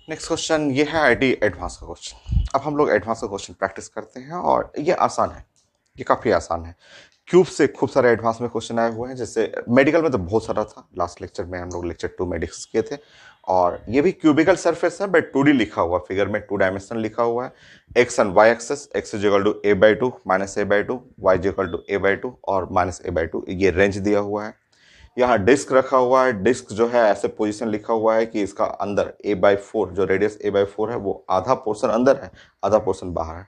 Next question ये है IT advance का क्वेश्चन। अब हम लोग एडवांस का क्वेश्चन प्रैक्टिस करते हैं और ये आसान है, ये काफ़ी आसान है। क्यूब से खूब सारे एडवांस में क्वेश्चन आए हुए हैं, जैसे मेडिकल में तो बहुत सारा था। लास्ट लेक्चर में हम लोग लेक्चर 2 में डिस्कस किए थे। और ये भी क्यूबिकल सरफेस है बट 2D लिखा हुआ, फिगर में 2 डायमेंशन लिखा हुआ है। X and Y axes, X is equal to a/2 minus a/2, Y is equal to a/2 और माइनस a/2, ये रेंज दिया हुआ है। यहाँ डिस्क रखा हुआ है, डिस्क जो है ऐसे पोजीशन लिखा हुआ है कि इसका अंदर a/4 जो रेडियस a/4 है वो आधा पोर्शन अंदर है, आधा पोर्शन बाहर है।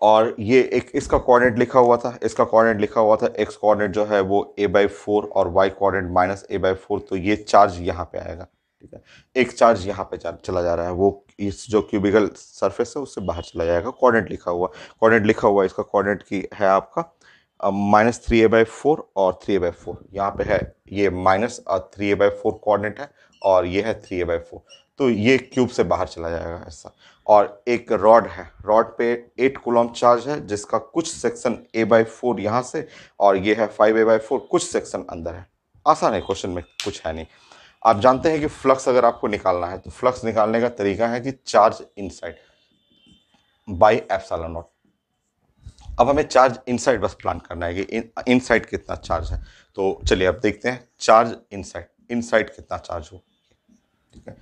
और ये एक इसका कोऑर्डिनेट लिखा हुआ था, इसका कोऑर्डिनेट लिखा हुआ था, एक्स कोऑर्डिनेट जो है वो a/4 और वाई कोऑर्डिनेट माइनस a/4, तो ये चार्ज यहाँ पे आएगा। ठीक है, एक चार्ज यहाँ पे चला जा रहा है, वो इस जो क्यूबिकल सरफेस है उससे बाहर चला जाएगा। कोऑर्डिनेट लिखा हुआ इसका कोऑर्डिनेट की है आपका -3a/4 और 3a/4, यहाँ पे है ये -3a/4 कोऑर्डिनेट है और ये है 3a/4, तो ये क्यूब से बाहर चला जाएगा ऐसा। और एक रॉड है, रॉड पे 8 कूलम चार्ज है जिसका कुछ सेक्शन a/4 यहाँ से और ये है 5a/4, कुछ सेक्शन अंदर है। आसान है, क्वेश्चन में कुछ है नहीं। आप जानते हैं कि फ्लक्स अगर आपको निकालना है तो फ्लक्स निकालने का तरीका है कि charge inside by epsilon not. अब हमें चार्ज इनसाइड बस प्लान करना है कि इनसाइड कितना चार्ज है। तो चलिए अब देखते हैं चार्ज इनसाइड, इनसाइड कितना चार्ज हो। ठीक है,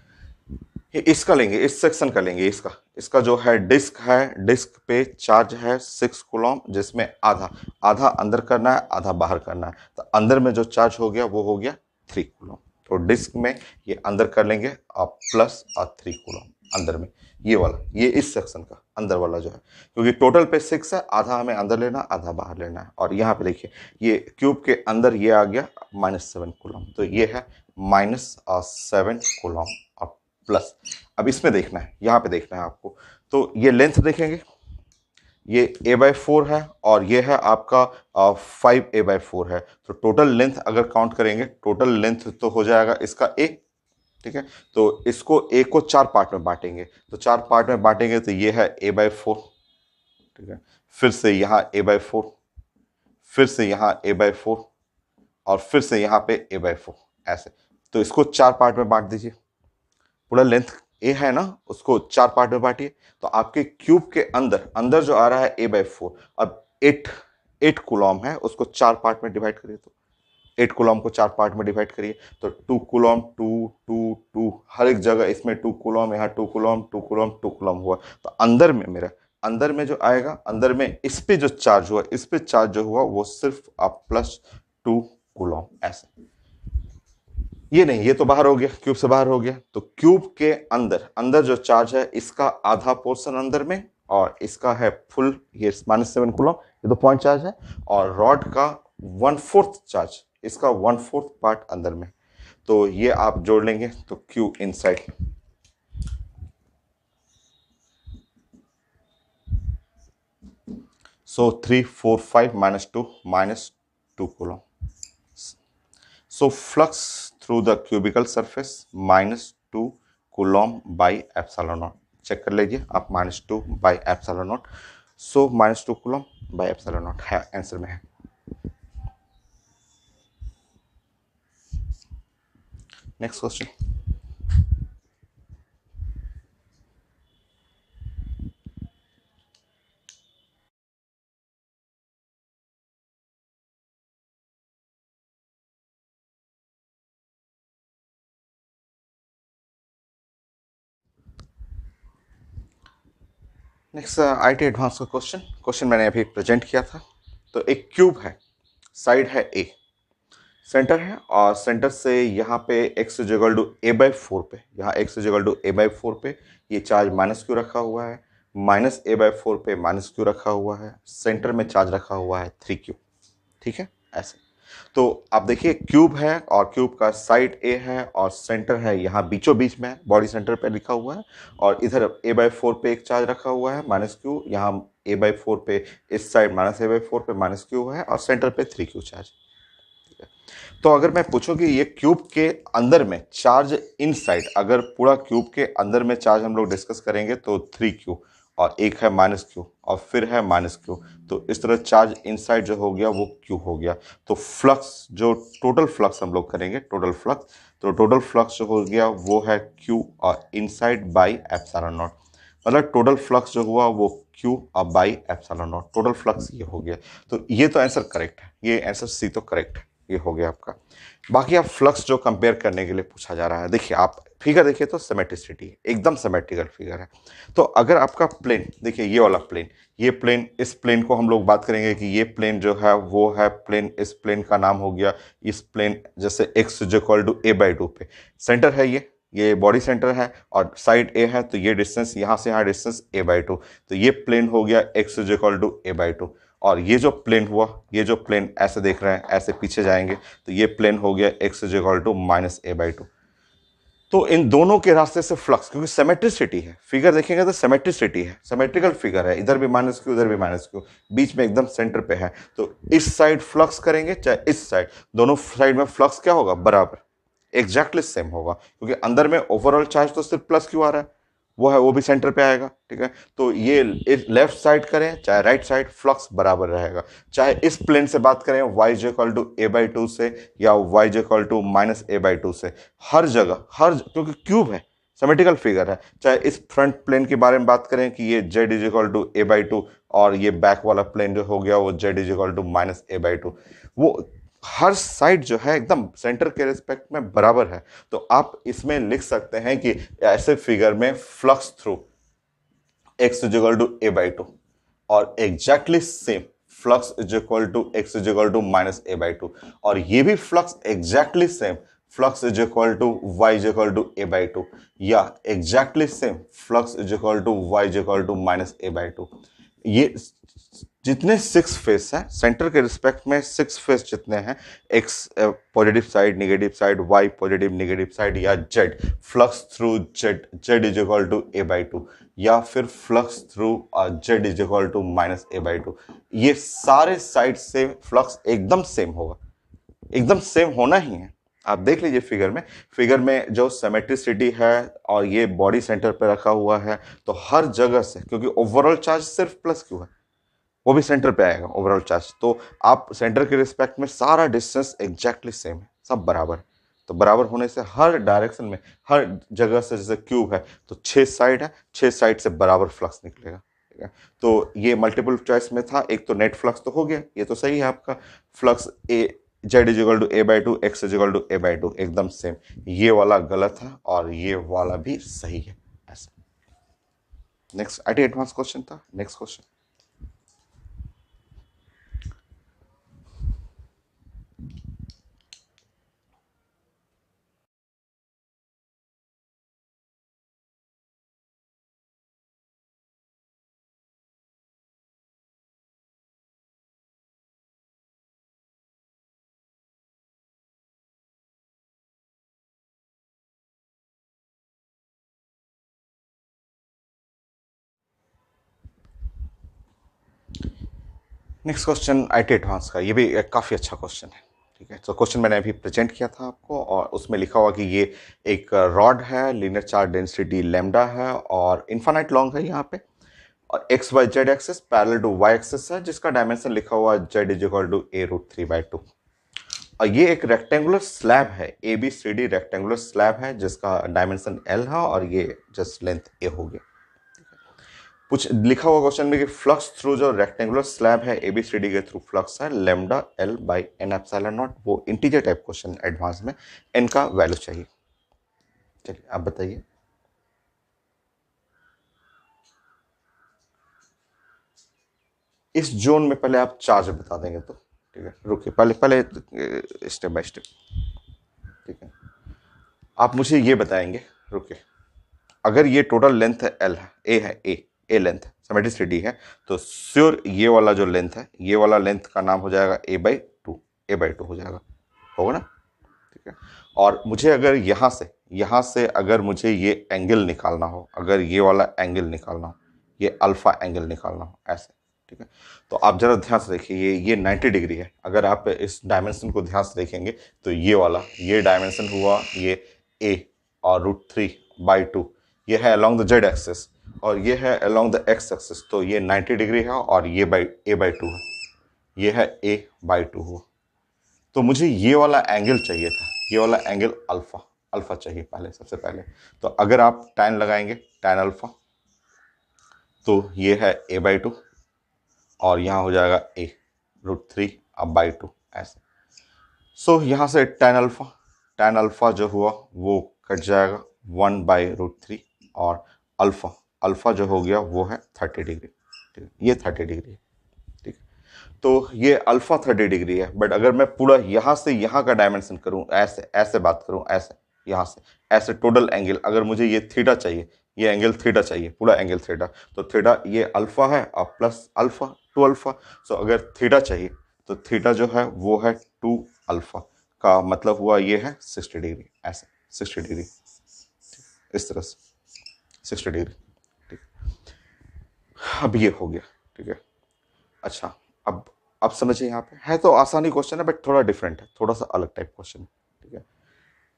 ये इसका लेंगे, इस सेक्शन का लेंगे, इसका इसका जो है डिस्क पे चार्ज है 6 कूलम, जिसमें आधा आधा अंदर करना है, आधा बाहर करना है। तो अंदर में जो चार्ज हो गया वो हो गया 3 कूलम। तो डिस्क में ये अंदर कर लेंगे और प्लस और 3 कूलम अंदर में, ये वाला, ये इस सेक्शन का अंदर वाला जो है, क्योंकि टोटल पे 6 है, आधा हमें अंदर लेना, आधा बाहर लेना है। और यहाँ पे देखिए ये क्यूब के अंदर ये आ गया -7 कूलम, तो ये है -7 कूलम और प्लस। अब इसमें देखना है, यहाँ पे देखना है आपको, तो ये लेंथ देखेंगे, ये a/4 है और ये है आपका 5a/4 है। तो टोटल लेंथ अगर काउंट करेंगे, टोटल लेंथ तो हो जाएगा इसका a। ठीक है, तो इसको a को 4 पार्ट में बांटेंगे, तो 4 पार्ट में बांटेंगे तो ये है a/4। ठीक है, फिर से यहाँ a/4, फिर से यहाँ a/4 और फिर से यहाँ पे a/4, ऐसे। तो इसको 4 पार्ट में बांट दीजिए, पूरा लेंथ ए है ना, उसको 4 पार्ट में बांटिए। तो आपके क्यूब के अंदर अंदर जो आ रहा है a/4, अब 8 कूलम है, उसको 4 पार्ट में डिवाइड करिए। तो 8 कूलम को 4 पार्ट में डिवाइड करिए तो 2 कूलम, 2 हर एक जगह इसमें 2 कूलम, यहाँ 2 कूलम, 2 कूलम, 2 कूलम हुआ। तो अंदर में मेरा, अंदर में जो आएगा, अंदर में इस पे जो चार्ज हुआ, इस पे चार्ज जो हुआ वो सिर्फ आप +2 कूलम, ऐसे। ये नहीं, ये तो बाहर हो गया, क्यूब से बाहर हो गया। तो क्यूब के अंदर अंदर जो चार्ज है, इसका आधा पोर्शन अंदर में और इसका है फुल, ये -7 कूलम, ये तो पॉइंट चार्ज है। और रॉड का 1/4 चार्ज, इसका 1/4 पार्ट अंदर में। तो ये आप जोड़ लेंगे तो Q inside, so 3 4 5 -2 coulomb. So flux through the cubical surface -2 coulomb by epsilon naught. Check कर लीजिए आप, -2 by epsilon naught, so -2 coulomb by epsilon naught है, आंसर में है। Next question, next IIT advance का क्वेश्चन मैंने अभी प्रेजेंट किया था। तो एक क्यूब है, साइड है ए, सेंटर है, और सेंटर से यहाँ पे x is equal to a/4 पे, यहाँ x is equal to a/4 पे ये चार्ज -q रखा हुआ है, -a/4 पे -q रखा हुआ है, सेंटर में चार्ज रखा हुआ है 3q। ठीक है, ऐसे। तो आप देखिए क्यूब है और क्यूब का साइड ए है और सेंटर है यहाँ बीचों बीच में, बॉडी सेंटर पे लिखा हुआ है। और इधर a/4 पे एक चार्ज रखा हुआ है -q, यहाँ a/4 पे इस साइड -a/4 पे -q है और सेंटर पे 3q चार्ज। तो अगर मैं पूछूं कि ये क्यूब के अंदर में चार्ज इनसाइड, अगर पूरा क्यूब के अंदर में चार्ज हम लोग डिस्कस करेंगे तो 3q, और एक है माइनस क्यू और फिर है माइनस क्यू। तो इस तरह चार्ज इनसाइड जो हो गया वो क्यू हो गया। तो फ्लक्स जो टोटल फ्लक्स हम लोग करेंगे टोटल फ्लक्स, तो टोटल फ्लक्स जो हो गया वो है क्यू और इनसाइड बाई एप्सिलॉन नॉट। मतलब टोटल फ्लक्स जो हुआ वो क्यू और by epsilon not, total flux ये हो गया। तो ये तो आंसर करेक्ट है, ये आंसर सी तो करेक्ट है, ये हो गया आपका। बाकी आप फ्लक्स जो कंपेयर करने के लिए पूछा जा रहा है, देखिए आप फिगर देखिए तो सिमेट्रिसिटी एकदम सिमेट्रिकल फिगर है। तो अगर आपका प्लेन देखिए ये वाला प्लेन, ये प्लेन, इस प्लेन को हम लोग बात करेंगे कि ये प्लेन जो है वो है प्लेन, इस प्लेन का नाम हो गया इस प्लेन, जैसे x is equal to a by 2 पे सेंटर है, ये बॉडी सेंटर है और साइड a है, तो ये डिस्टेंस यहाँ से यहाँ डिस्टेंस a बाई 2, तो ये प्लेन हो गया x is equal to a by 2। और ये जो प्लेन हुआ, ये जो प्लेन ऐसे देख रहे हैं, ऐसे पीछे जाएंगे तो ये प्लेन हो गया x is equal to minus a by 2। तो इन दोनों के रास्ते से फ्लक्स, क्योंकि सिमेट्रिसिटी है, फिगर देखेंगे तो सिमेट्रिसिटी है, सिमेट्रिकल फिगर है, इधर भी माइनस क्यू, इधर भी माइनस क्यू, बीच में एकदम सेंटर पे है। तो इस साइड फ्लक्स करेंगे चाहे इस साइड, दोनों साइड में फ्लक्स क्या होगा, बराबर, एग्जैक्टली सेम होगा, क्योंकि अंदर में ओवरऑल चार्ज तो सिर्फ प्लस क्यू आ रहा है, वो है, वो भी सेंटर पे आएगा, ठीक है। तो ये लेफ्ट साइड करें चाहे राइट साइड, फ्लक्स बराबर रहेगा। चाहे इस प्लेन से बात करें y is equal to a by 2 से या y is equal to minus a by 2 से, हर जगह, क्योंकि क्यूब है, सिमेट्रिकल फिगर है। चाहे इस फ्रंट प्लेन के बारे में बात करें कि ये z is equal to a by 2 और ये बैक वाला प्लेन जो हो गया वो z is equal to minus a by 2, वो हर साइड जो है एकदम सेंटर के रिस्पेक्ट में बराबर है। तो आप इसमें लिख सकते हैं कि ऐसे फिगर में flux through x is equal to a by 2 और exactly same flux is equal to x is equal to minus a by 2, और ये भी flux exactly same flux is equal to y is equal to a by 2, या exactly same flux is equal to y is equal to minus a by 2। ये जितने 6 face हैं centre के respect में, 6 face जितने हैं, x positive side, negative side, y positive negative side, या z flux through z is equal to a by 2, या फिर flux through z is equal to minus a by 2, ये सारे साइड से फ्लक्स एकदम सेम होगा, एकदम सेम होना ही है। आप देख लीजिए फिगर में जो सिमेट्रिसिटी है और ये बॉडी सेंटर पे रखा हुआ है, तो हर जगह से, क्योंकि ओवरऑल चार्ज सिर्फ प्लस क्यू है, वो भी सेंटर पे आएगा ओवरऑल चार्ज, तो आप सेंटर के रिस्पेक्ट में सारा डिस्टेंस एग्जैक्टली सेम है, सब बराबर है। तो बराबर होने से हर डायरेक्शन में, हर जगह से, जैसे क्यूब है तो 6 साइड है, 6 साइड से बराबर फ्लक्स निकलेगा, ठीक है। तो ये मल्टीपल चॉइस में था, एक तो नेट फ्लक्स तो हो गया, ये तो सही है आपका, flux A z is equal to a by 2, x is equal to a by 2, एकदम सेम। ये वाला गलत है और ये वाला भी सही है, ऐसा। नेक्स्ट आईटी एडवांस क्वेश्चन था, next question. Next question IT advance का, ये भी काफ़ी अच्छा क्वेश्चन है, ठीक है। तो क्वेश्चन मैंने अभी प्रेजेंट किया था आपको, और उसमें लिखा हुआ कि ये एक रॉड है, लीनियर चार्ज डेंसिटी लैम्डा है और इन्फानाइट लॉन्ग है यहाँ पे, और X Y Z axes parallel to Y axes है, जिसका डायमेंशन लिखा हुआ है Z is equal to a root 3 by 2। और ये एक रेक्टेंगुलर स्लैब है, ABCD रेक्टेंगुलर स्लैब है, जिसका डायमेंशन L है और ये जस्ट लेंथ A हो गया। कुछ लिखा हुआ क्वेश्चन में कि फ्लक्स थ्रू जो रेक्टेंगुलर स्लैब है ABCD के थ्रू फ्लक्स है lambda L by n epsilon not, वो इंटीजर टाइप क्वेश्चन एडवांस में, n का वैल्यू चाहिए। चलिए आप बताइए। इस जोन में पहले आप चार्ज बता देंगे तो ठीक है, रुकिए, पहले स्टेप बाय स्टेप, ठीक है। आप मुझे ये बताएंगे, रुकिए, अगर ये टोटल लेंथ है L है, A है, A लेंथ सिमेट्रिसिटी है, तो श्योर ये वाला जो लेंथ है, ये वाला लेंथ का नाम हो जाएगा a बाई 2, a बाई 2 हो जाएगा, होगा ना, ठीक है। और मुझे अगर यहाँ से अगर मुझे ये एंगल निकालना हो, अगर ये वाला एंगल निकालना हो, ये अल्फा एंगल निकालना हो, ऐसे, ठीक है। तो आप जरा ध्यान से देखिए, ये 90 डिग्री है, अगर आप इस डायमेंशन को ध्यान से देखेंगे तो ये वाला, ये डायमेंशन हुआ ये a और रूट 3 बाई 2, ये है अलॉन्ग द जेड एक्सेस, और ये है अलोंग द एक्स एक्सिस, तो ये 90 डिग्री है और ये a/2 है, ये है a/2 हुआ। तो मुझे ये वाला एंगल चाहिए था, ये वाला एंगल अल्फा, अल्फा चाहिए पहले, सबसे पहले। तो अगर आप tan लगाएंगे, tan अल्फा, तो ये है a/2 और यहाँ हो जाएगा a√3/2 ऐसे। सो यहाँ से tan अल्फा जो हुआ वो कट जाएगा 1/√3 और अल्फा, अल्फा जो हो गया वो है 30 डिग्री, ठीक है, ये 30 डिग्री है, ठीक है। तो ये अल्फा 30 डिग्री है, बट अगर मैं पूरा यहाँ से यहाँ का डायमेंशन करूँ, ऐसे ऐसे बात करूँ, ऐसे यहाँ से ऐसे टोटल एंगल, अगर मुझे ये थीटा चाहिए, ये एंगल थीटा चाहिए, पूरा एंगल थीटा, तो थीटा ये अल्फा है और प्लस अल्फा 2 अल्फा। सो अगर थीटा चाहिए तो थीटा जो है वो है 2 अल्फा, का मतलब हुआ ये है 60 डिग्री, ऐसे 60 डिग्री, इस तरह से 60 डिग्री, ठीक। अब ये हो गया, ठीक है। अच्छा, अब समझिए, यहाँ पे है तो आसानी क्वेश्चन है, बट थोड़ा डिफरेंट है, थोड़ा सा अलग टाइप क्वेश्चन है, ठीक है।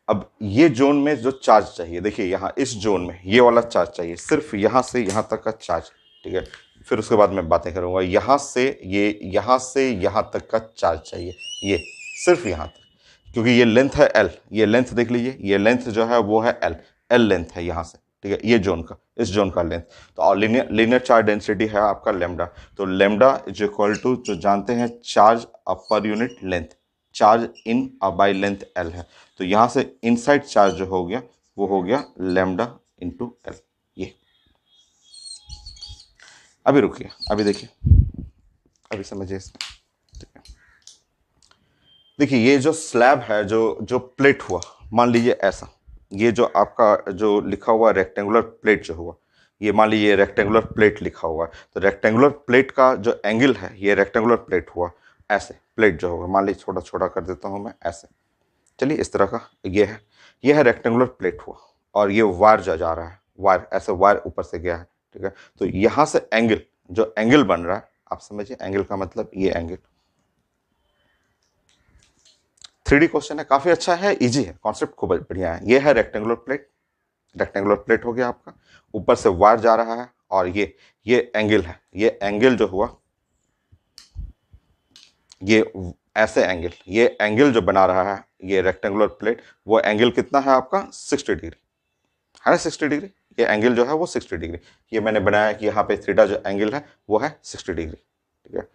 अब ये जोन में जो चार्ज चाहिए, देखिए यहाँ इस जोन में ये वाला चार्ज चाहिए, सिर्फ यहाँ से यहाँ तक का चार्ज, ठीक है। फिर उसके बाद मैं बातें करूंगा, यहाँ से यहाँ तक का चार्ज चाहिए, ये सिर्फ यहाँ तक, क्योंकि ये लेंथ है L, ये लेंथ देख लीजिए, ये लेंथ जो है वो है L लेंथ है यहाँ से, ठीक है, ये जोन का, इस जोन का लेंथ। तो और लीनियर चार्ज डेंसिटी है आपका लैम्डा, तो लैम्डा इज इक्वल टू, जो जानते हैं, charge per unit length, charge in by length L है। तो यहाँ से इनसाइड चार्ज जो हो गया वो हो गया लैम्डा इंटू L। ये अभी रुकिए, अभी देखिए, अभी समझिए इसमें, ठीक है। देखिए ये जो स्लैब है, जो प्लेट हुआ, मान लीजिए ऐसा, ये जो आपका जो लिखा हुआ रेक्टेंगुलर प्लेट जो हुआ, ये मान लीजिए रेक्टेंगुलर प्लेट लिखा हुआ है, तो रेक्टेंगुलर प्लेट का जो एंगल है, ये रेक्टेंगुलर प्लेट हुआ, ऐसे प्लेट जो होगा, मान लीजिए छोटा छोटा कर देता हूँ मैं, ऐसे, चलिए इस तरह का ये है रेक्टेंगुलर प्लेट हुआ, और ये वायर जा रहा है, वायर ऐसे, वायर ऊपर से गया है, ठीक है। तो यहाँ से एंगल, जो एंगल बन रहा है, आप समझिए, एंगल का मतलब ये एंगल, 3D क्वेश्चन है, काफी अच्छा है, इजी है, कॉन्सेप्ट खूब बढ़िया है। ये है रेक्टेंगुलर प्लेट, रेक्टेंगुलर प्लेट हो गया आपका, ऊपर से वायर जा रहा है, और ये एंगल है, ये एंगल जो हुआ, ये ऐसे एंगल, ये एंगल जो बना रहा है ये रेक्टेंगुलर प्लेट, वो एंगल कितना है आपका 60 डिग्री है ना, 60 डिग्री, ये एंगल जो है वो 60 डिग्री, ये मैंने बनाया कि यहाँ पे थीटा जो एंगल है वो है 60 डिग्री, ठीक है।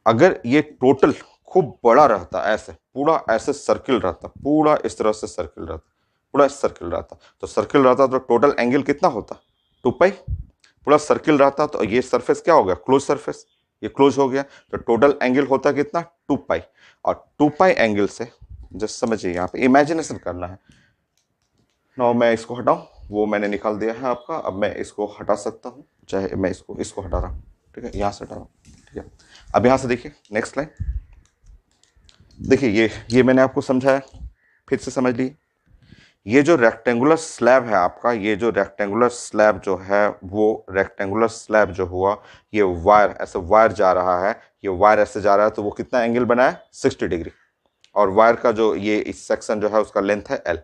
अगर ये टोटल खूब बड़ा रहता, ऐसे पूरा ऐसे सर्किल रहता, पूरा इस तरह से सर्किल रहता, पूरा सर्किल रहता, तो सर्किल रहता तो टोटल एंगल कितना होता, 2 पाई। पूरा सर्किल रहता तो ये सरफेस क्या हो गया, क्लोज सरफेस, ये क्लोज हो गया, तो टोटल एंगल होता कितना, 2 पाई। और 2 पाई एंगल से, जस्ट समझिए, यहाँ पे इमेजिनेशन करना है। नाउ मैं इसको हटाऊं, वो मैंने निकाल दिया है आपका, अब मैं इसको हटा सकता हूँ, चाहे मैं इसको हटा रहा हूँ, ठीक है, यहाँ से हटा रहा हूँ, ठीक है। अब यहाँ से देखिए नेक्स्ट लाइन, देखिए ये मैंने आपको समझाया, फिर से समझ लीजिए। ये जो रेक्टेंगुलर स्लैब है आपका, ये जो रेक्टेंगुलर स्लैब जो है, वो रेक्टेंगुलर स्लैब जो हुआ, ये वायर ऐसे, वायर जा रहा है, ये वायर ऐसे जा रहा है, तो वो कितना एंगल बना है, 60 डिग्री। और वायर का जो ये इस सेक्शन जो है उसका लेंथ है L,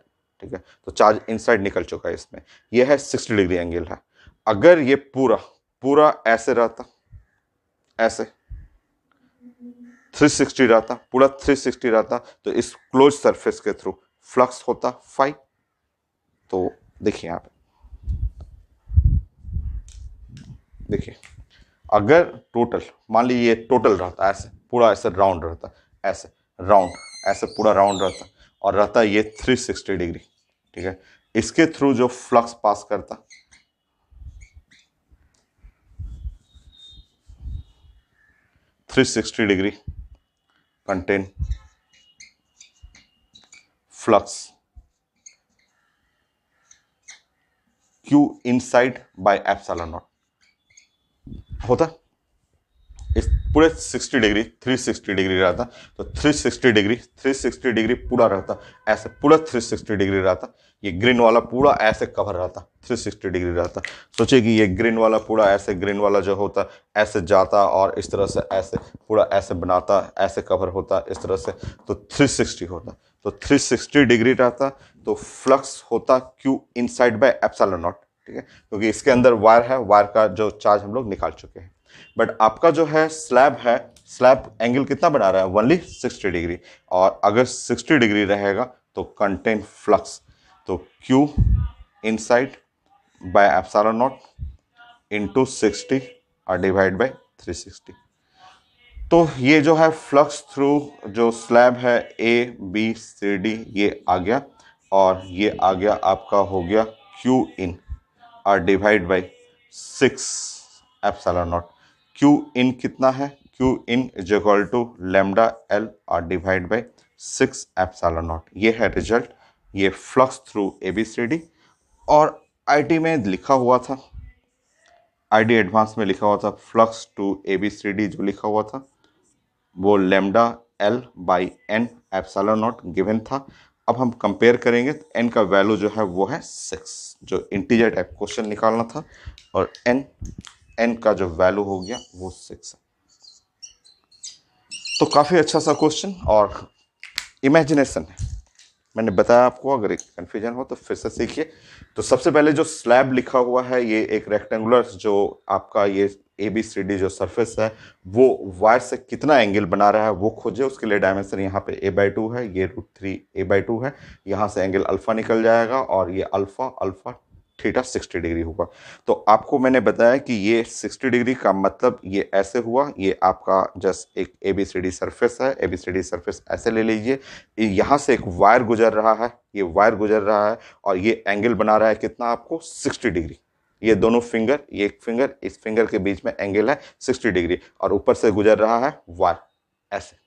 ठीक है। तो चार्ज इनसाइड निकल चुका है इसमें, ये है 60 डिग्री एंगल है। अगर ये पूरा ऐसे रहता, ऐसे 360 रहता, पूरा 360 रहता, तो इस क्लोज सरफेस के थ्रू फ्लक्स होता 5। तो देखिए यहाँ पे, देखिए अगर टोटल, मान लीजिए ये टोटल रहता, ऐसे पूरा ऐसे राउंड रहता, ऐसे राउंड, ऐसे पूरा राउंड रहता, और रहता ये 360 डिग्री, ठीक है। इसके थ्रू जो फ्लक्स पास करता, 360 degree contain flux Q inside by epsilon not होता, इस पूरे 60 डिग्री 360 डिग्री रहता, तो 360 डिग्री पूरा रहता, ऐसे पूरा 360 डिग्री रहता, ये ग्रीन वाला पूरा ऐसे कवर रहता, 360 डिग्री रहता। सोचिए कि ये ग्रीन वाला पूरा ऐसे, ग्रीन वाला जो होता ऐसे जाता, और इस तरह से ऐसे पूरा ऐसे बनाता, ऐसे कवर होता इस तरह से, तो 360 होता, तो 360 डिग्री रहता, तो फ्लक्स होता Q inside by epsilon not, ठीक है, क्योंकि इसके अंदर वायर है, वायर का जो चार्ज हम लोग निकाल चुके हैं। बट आपका जो है स्लैब एंगल कितना बना रहा है, ओनली 60 डिग्री, और अगर 60 डिग्री रहेगा तो कंटेन फ्लक्स, तो Q inside by epsilon not into 60 और डिवाइड बाय 360। तो ये जो है फ्लक्स थ्रू जो स्लैब है ABCD ये आ गया, और ये आ गया आपका हो गया Q इन और divide by 6 epsilon naught. Q in कितना है, Q in is equal to lambda L और डिवाइड बाई 6 एप्सिलॉन नॉट। ये है रिजल्ट, ये फ्लक्स थ्रू ABCD। और आईटी में लिखा हुआ था, आईडी एडवांस में लिखा हुआ था फ्लक्स टू ABCD, जो लिखा हुआ था वो lambda L by N epsilon naught given था। अब हम कंपेयर करेंगे तो एन का वैल्यू जो है वो है 6, जो इंटीजर टाइप क्वेश्चन निकालना था, और एन का जो वैल्यू हो गया वो 6 है। तो काफ़ी अच्छा सा क्वेश्चन और इमेजिनेशन है। मैंने बताया आपको, अगर एक कन्फ्यूजन हो तो फिर से सीखिए। तो सबसे पहले जो स्लैब लिखा हुआ है, ये एक रेक्टेंगुलर जो आपका ये ABCD जो सरफेस है वो वायर से कितना एंगल बना रहा है वो खोजे। उसके लिए डायमेंशन यहाँ पे a/2 है, ये √3 a/2 है। यहाँ से एंगल अल्फा निकल जाएगा और ये अल्फा अल्फा थीटा 60 डिग्री होगा। तो आपको मैंने बताया कि ये 60 डिग्री का मतलब ये ऐसे हुआ, ये आपका जस्ट एक ABCD सरफेस है। ABCD सरफेस ऐसे ले लीजिए, यहाँ से एक वायर गुजर रहा है, ये वायर गुजर रहा है और ये एंगल बना रहा है कितना आपको 60 डिग्री। ये दोनों फिंगर, ये एक फिंगर, इस फिंगर के बीच में एंगल है 60 डिग्री, और ऊपर से गुजर रहा है वायर ऐसे।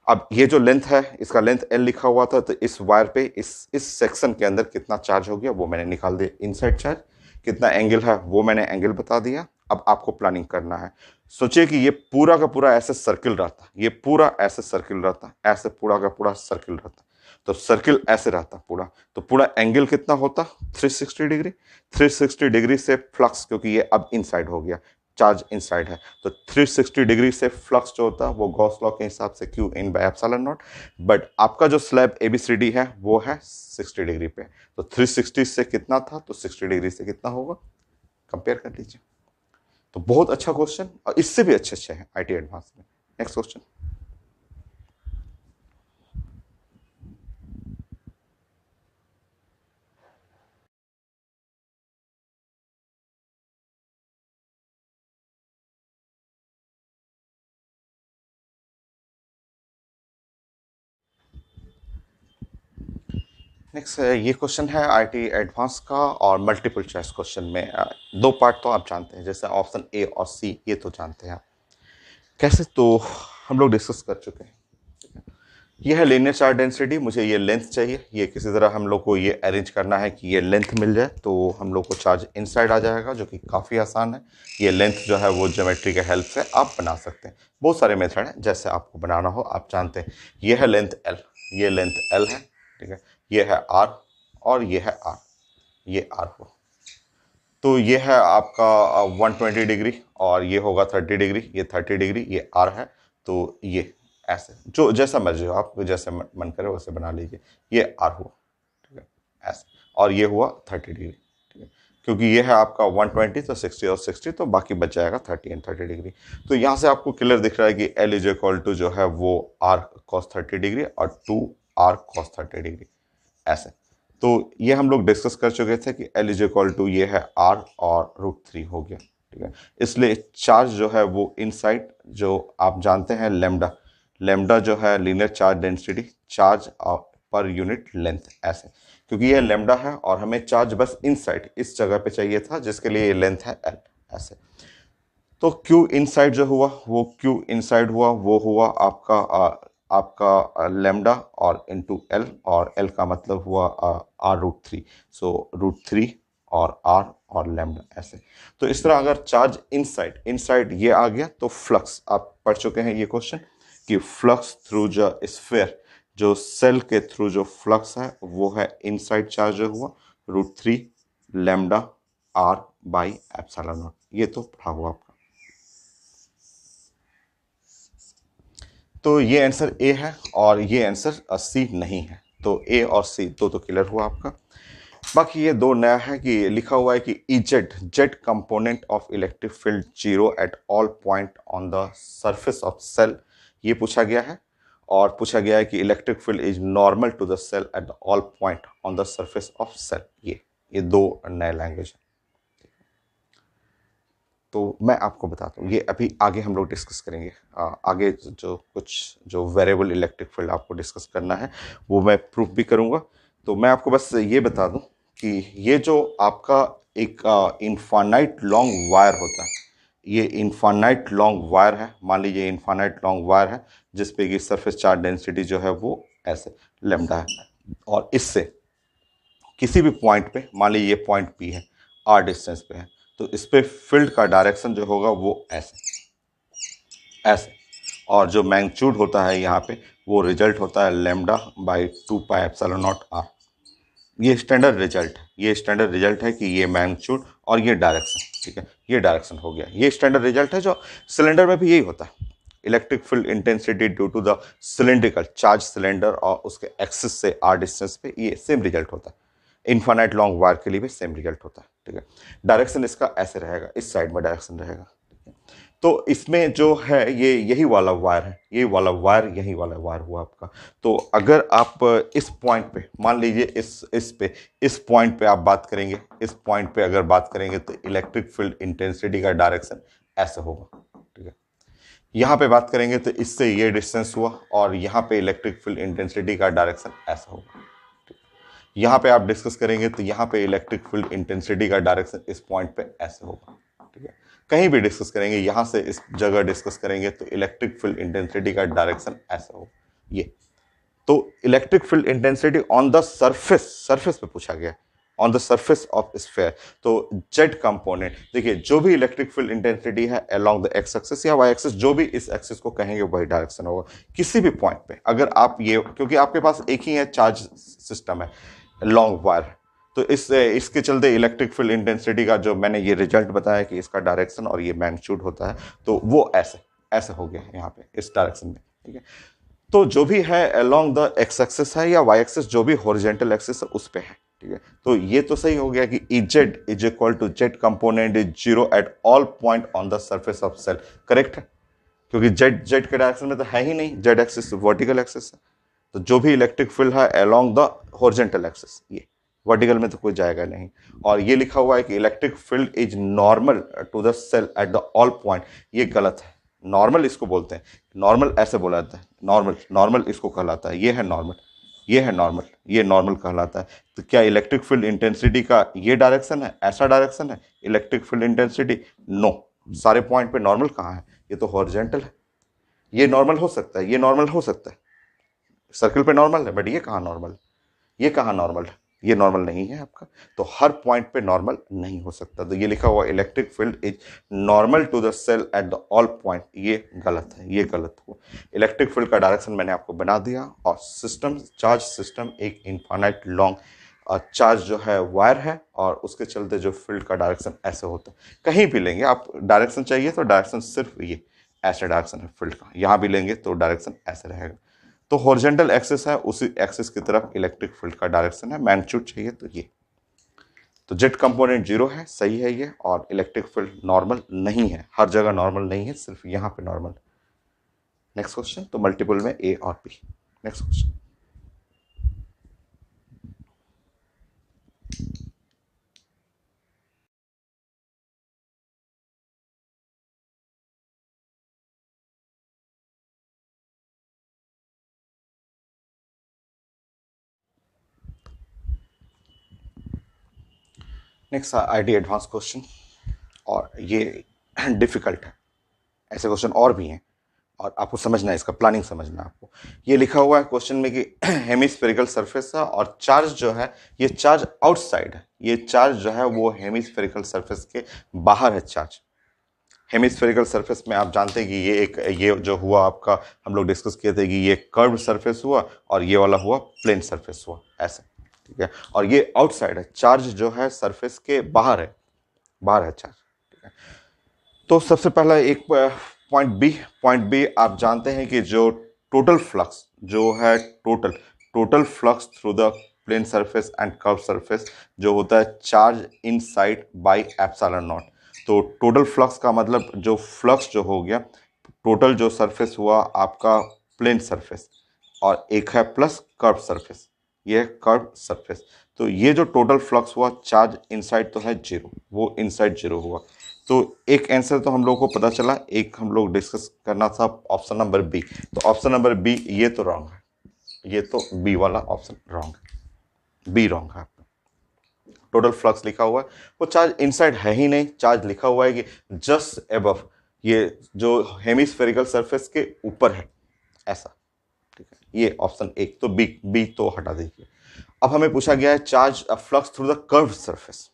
अब ये जो लेंथ है, इसका लेंथ L लिखा हुआ था, तो इस वायर पे इस सेक्शन के अंदर कितना चार्ज हो गया वो मैंने निकाल दिया। इनसाइड चार्ज कितना एंगल है वो मैंने एंगल बता दिया। अब आपको प्लानिंग करना है। सोचिए कि ये पूरा का पूरा ऐसे सर्किल रहता, ये पूरा ऐसे सर्किल रहता, ऐसे पूरा का पूरा सर्किल रहता, तो सर्किल ऐसे रहता पूरा, तो पूरा एंगल कितना होता 360 डिग्री। 360 डिग्री से फ्लक्स, क्योंकि ये अब इनसाइड हो गया, चार्ज इनसाइड है, तो 360 डिग्री से फ्लक्स जो होता है वो गॉस लॉ के हिसाब से Q in by epsilon not. But आपका जो स्लैब ABCD है वो है 60 डिग्री पे, तो 360 से कितना था तो 60 डिग्री से कितना होगा, कंपेयर कर लीजिए। तो बहुत अच्छा क्वेश्चन, और इससे भी अच्छे अच्छे हैं IT एडवांस में। Next question. नेक्स्ट ये क्वेश्चन है IT एडवांस का, और मल्टीपल चॉइस क्वेश्चन में दो पार्ट तो आप जानते हैं, जैसे ऑप्शन A और C, ये तो जानते हैं आप कैसे, तो हम लोग डिस्कस कर चुके हैं। ये है लीनियर चार्ज डेंसिटी, मुझे ये लेंथ चाहिए, ये किसी तरह हम लोग को ये अरेंज करना है कि ये लेंथ मिल जाए, तो हम लोग को चार्ज इनसाइड आ जाएगा, जो कि काफ़ी आसान है। ये लेंथ जो है वो ज्योमेट्री के हेल्प से आप बना सकते हैं। बहुत सारे मेथड हैं जैसे आपको बनाना हो, आप जानते हैं। ये है लेंथ L, ये लेंथ L है, ठीक है। ये है R और ये है R, ये R हो, तो ये है आपका 120 डिग्री, और ये होगा 30 डिग्री, ये 30 डिग्री, ये R है। तो ये ऐसे जो जैसा मर्जी हो, आप जैसे मन करे वैसे बना लीजिए। ये R हुआ, ठीक है, ऐसे, और ये हुआ 30 डिग्री, ठीक है। क्योंकि ये है आपका 120, तो 60 और 60, तो बाकी बच जाएगा 30 एंड 30 डिग्री। तो यहाँ से आपको क्लियर दिख रहा है कि L इज इक्वल टू जो है वो R cos 30 डिग्री और 2R cos 30 डिग्री ऐसे। तो ये हम लोग डिस्कस कर चुके थे कि L इज इक्वल टू ये है R और √3 हो गया, ठीक है। इसलिए चार्ज जो है वो इनसाइड, जो आप जानते हैं लेमडा, लेमडा जो है linear charge density, charge per unit length ऐसे, क्योंकि ये लेमडा है और हमें चार्ज बस इनसाइड इस जगह पे चाहिए था, जिसके लिए ये लेंथ है L ऐसे। तो Q इनसाइड जो हुआ वो Q इनसाइड हुआ, वो हुआ आपका लेमडा और इंटू L, और L का मतलब हुआ R√3, सो √3 और R और लेमडा ऐसे। तो इस तरह अगर चार्ज इनसाइड इनसाइड ये आ गया, तो फ्लक्स आप पढ़ चुके हैं ये क्वेश्चन कि फ्लक्स थ्रू जो स्फीयर, जो सेल के थ्रू जो फ्लक्स है वो है इनसाइड चार्ज जो हुआ √3 lambda R by epsilon naught. ये तो पढ़ा हुआ आपका। तो ये आंसर ए है और ये आंसर सी नहीं है, तो ए और सी दो तो क्लियर हुआ आपका। बाकी ये दो नया है कि लिखा हुआ है कि E Z Z component of electric field zero at all point on the surface of cell, ये पूछा गया है। और पूछा गया है कि electric field is normal to the cell at the all point on the surface of cell. ये दो नए लैंग्वेज है। तो मैं आपको बताता हूँ, ये अभी आगे हम लोग डिस्कस करेंगे। आगे जो कुछ जो वेरिएबल इलेक्ट्रिक फील्ड आपको डिस्कस करना है वो मैं प्रूफ भी करूँगा। तो मैं आपको बस ये बता दूँ कि ये जो आपका एक इनफाइनाइट लॉन्ग वायर होता है, ये इनफाइनाइट लॉन्ग वायर है। मान लीजिए इनफाइनाइट लॉन्ग वायर है जिसपे कि सरफेस चार्ज डेंसिटी जो है वो ऐसे लैम्डा है। और इससे किसी भी पॉइंट पे, मान लीजिए ये पॉइंट पी है, आर डिस्टेंस पे है, तो इस पे फील्ड का डायरेक्शन जो होगा वो ऐसे ऐसे। और जो मैग्नीट्यूड होता है यहाँ पे वो रिजल्ट होता है lambda by 2 pi epsilon naught R. ये स्टैंडर्ड रिजल्ट है, ये स्टैंडर्ड रिजल्ट है कि ये मैग्नीट्यूड और ये डायरेक्शन, ठीक है, ये डायरेक्शन हो गया। ये स्टैंडर्ड रिजल्ट है जो सिलेंडर में भी यही होता है। Electric field intensity due to the cylindrical charge cylinder और उसके एक्सिस से आर डिस्टेंस पे ये सेम रिजल्ट होता है। इनफाइनाइट लॉन्ग वायर के लिए भी सेम रिजल्ट होता है, ठीक है। डायरेक्शन इसका ऐसे रहेगा, इस साइड में डायरेक्शन रहेगा। तो इसमें जो है ये यही वाला वायर है, ये वाला वायर यही वाला वायर हुआ आपका। तो अगर आप इस पॉइंट पे, मान लीजिए इस पॉइंट पे आप बात करेंगे, इस पॉइंट पे अगर बात करेंगे तो इलेक्ट्रिक फील्ड इंटेंसिटी का डायरेक्शन ऐसे होगा, ठीक है। यहाँ पे बात करेंगे तो इससे ये डिस्टेंस हुआ और यहाँ पे इलेक्ट्रिक फील्ड इंटेंसिटी का डायरेक्शन ऐसा होगा। यहाँ पे आप डिस्कस करेंगे तो यहाँ पे इलेक्ट्रिक फील्ड इंटेंसिटी का डायरेक्शन इस पॉइंट पे ऐसे होगा, ठीक है। कहीं भी डिस्कस करेंगे, यहाँ से इस जगह डिस्कस करेंगे तो इलेक्ट्रिक फील्ड इंटेंसिटी का डायरेक्शन ऐसा होगा। ये तो electric field intensity on the surface, surface पे पूछा गया, on the surface of sphere. तो जेड कंपोनेंट, देखिए जो भी इलेक्ट्रिक फील्ड इंटेंसिटी है अलोंग द एक्स एक्सिस या वाई एक्सिस, जो भी इस एक्सिस को कहेंगे वही डायरेक्शन होगा किसी भी पॉइंट पे। अगर आप ये, क्योंकि आपके पास एक ही है चार्ज सिस्टम है, लॉन्ग वायर, तो इसके चलते इलेक्ट्रिक फील्ड इंटेंसिटी का जो मैंने ये रिजल्ट बताया कि इसका डायरेक्शन और ये मैग्नीट्यूड होता है, तो वो ऐसे ऐसे हो गया यहाँ पे इस डायरेक्शन में, ठीक है। तो जो भी है अलोंग द एक्स एक्सिस है या वाई एक्सिस, जो भी हॉरिजॉन्टल एक्सिस है उस पे है, ठीक है। तो ये तो सही हो गया कि E Z is equal to Z component is zero at all point on the surface of cell, correct है। क्योंकि जेड जेड के डायरेक्शन में तो है ही नहीं, जेड एक्सिस वर्टिकल एक्सिस है। तो जो भी इलेक्ट्रिक फील्ड है अलोंग द हॉरिजॉन्टल एक्सिस, ये वर्टिकल में तो कोई जाएगा नहीं। और ये लिखा हुआ है कि electric field is normal to the cell at the all point, ये गलत है। नॉर्मल इसको बोलते हैं, नॉर्मल ऐसे बोला जाता है, नॉर्मल नॉर्मल इसको कहलाता है, ये है नॉर्मल, ये है नॉर्मल, ये नॉर्मल कहलाता है। तो क्या इलेक्ट्रिक फील्ड इंटेंसिटी का ये डायरेक्शन है, ऐसा डायरेक्शन है इलेक्ट्रिक फील्ड इंटेंसिटी? नो, सारे पॉइंट पे नॉर्मल कहाँ है, ये तो हॉरिजॉन्टल है। ये नॉर्मल हो सकता है, ये नॉर्मल हो सकता है, सर्किल पे नॉर्मल है, बट ये कहाँ नॉर्मल, ये कहाँ नॉर्मल है, ये नॉर्मल नहीं है आपका। तो हर पॉइंट पे नॉर्मल नहीं हो सकता। तो ये लिखा हुआ electric field is normal to the cell at the all point, ये गलत है, ये गलत हुआ। इलेक्ट्रिक फील्ड का डायरेक्शन मैंने आपको बना दिया। और सिस्टम, चार्ज सिस्टम एक इनफाइनाइट लॉन्ग चार्ज जो है वायर है, और उसके चलते जो फील्ड का डायरेक्शन ऐसे होता है। कहीं भी लेंगे आप डायरेक्शन चाहिए तो डायरेक्शन सिर्फ ये ऐसे डायरेक्शन है फील्ड का, यहाँ भी लेंगे तो डायरेक्शन ऐसे रहेगा। तो हॉरिजॉन्टल एक्सिस है, उसी एक्सिस की तरफ इलेक्ट्रिक फील्ड का डायरेक्शन है। मैग्नीट्यूड चाहिए तो ये, तो जेड कंपोनेंट जीरो है, सही है ये। और इलेक्ट्रिक फील्ड नॉर्मल नहीं है, हर जगह नॉर्मल नहीं है, सिर्फ यहाँ पे नॉर्मल। नेक्स्ट क्वेश्चन, तो मल्टीपल में ए और B. Next question, next IIT advance question, और ये डिफिकल्ट है। ऐसे क्वेश्चन और भी हैं और आपको समझना है, इसका प्लानिंग समझना है आपको। ये लिखा हुआ है क्वेश्चन में कि हेमिस्फेरिकल सरफेस है और चार्ज जो है ये चार्ज आउटसाइड है, ये चार्ज जो है वो हेमिस्फेरिकल सरफेस के बाहर है चार्ज। हेमिस्फेरिकल सरफेस में आप जानते हैं कि ये जो हुआ आपका, हम लोग डिस्कस किए थे कि ये कर्व सरफेस हुआ और ये वाला हुआ प्लेन सरफेस हुआ, ऐसे, ठीक है। और ये आउटसाइड है, चार्ज जो है सरफेस के बाहर है, बाहर है चार्ज, ठीक है। तो सबसे पहला एक पॉइंट बी आप जानते हैं कि जो टोटल फ्लक्स जो है, total flux through the plane surface and curve surface जो होता है charge inside by epsilon naught. तो टोटल फ्लक्स का मतलब जो फ्लक्स जो हो गया, टोटल जो सरफेस हुआ आपका प्लेन सरफेस, और एक है प्लस कर्व सरफेस, ये है कर्व सरफेस। तो ये जो टोटल फ्लक्स हुआ चार्ज इनसाइड तो है जीरो, वो इनसाइड जीरो हुआ। तो एक आंसर तो हम लोग को पता चला, एक हम लोग डिस्कस करना था ऑप्शन नंबर बी। तो ऑप्शन नंबर बी ये तो रॉन्ग है, ये तो बी वाला ऑप्शन रॉन्ग है, बी रॉन्ग है। टोटल फ्लक्स लिखा हुआ है, वो चार्ज इनसाइड है ही नहीं, चार्ज लिखा हुआ है कि जस्ट एबव, ये जो हेमिस्फेरिकल सरफेस के ऊपर है ऐसा, ठीक है। ये ऑप्शन एक तो बी, बी तो हटा दीजिए। अब हमें पूछा गया है charge flux through the curve surface,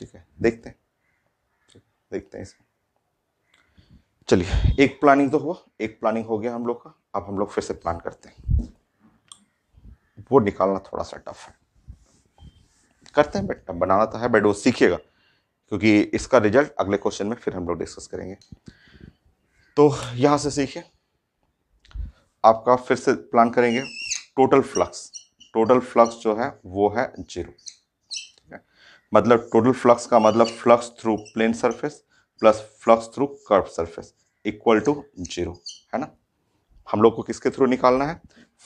ठीक है, देखते हैं, देखते हैं इसमें। चलिए, एक प्लानिंग तो हुआ, एक प्लानिंग हो गया हम लोग का। अब हम लोग फिर से प्लान करते हैं, वो निकालना थोड़ा सा टफ है, करते हैं बेटा, बनाना तो है बट वो सीखिएगा, क्योंकि इसका रिजल्ट अगले क्वेश्चन में फिर हम लोग डिस्कस करेंगे। तो यहां से सीखिए, आपका फिर से प्लान करेंगे। टोटल फ्लक्स, टोटल फ्लक्स जो है वो है जीरो, ठीक है। मतलब टोटल फ्लक्स का मतलब flux through plane surface plus flux through curve surface equal to zero, है ना। हम लोग को किसके थ्रू निकालना है,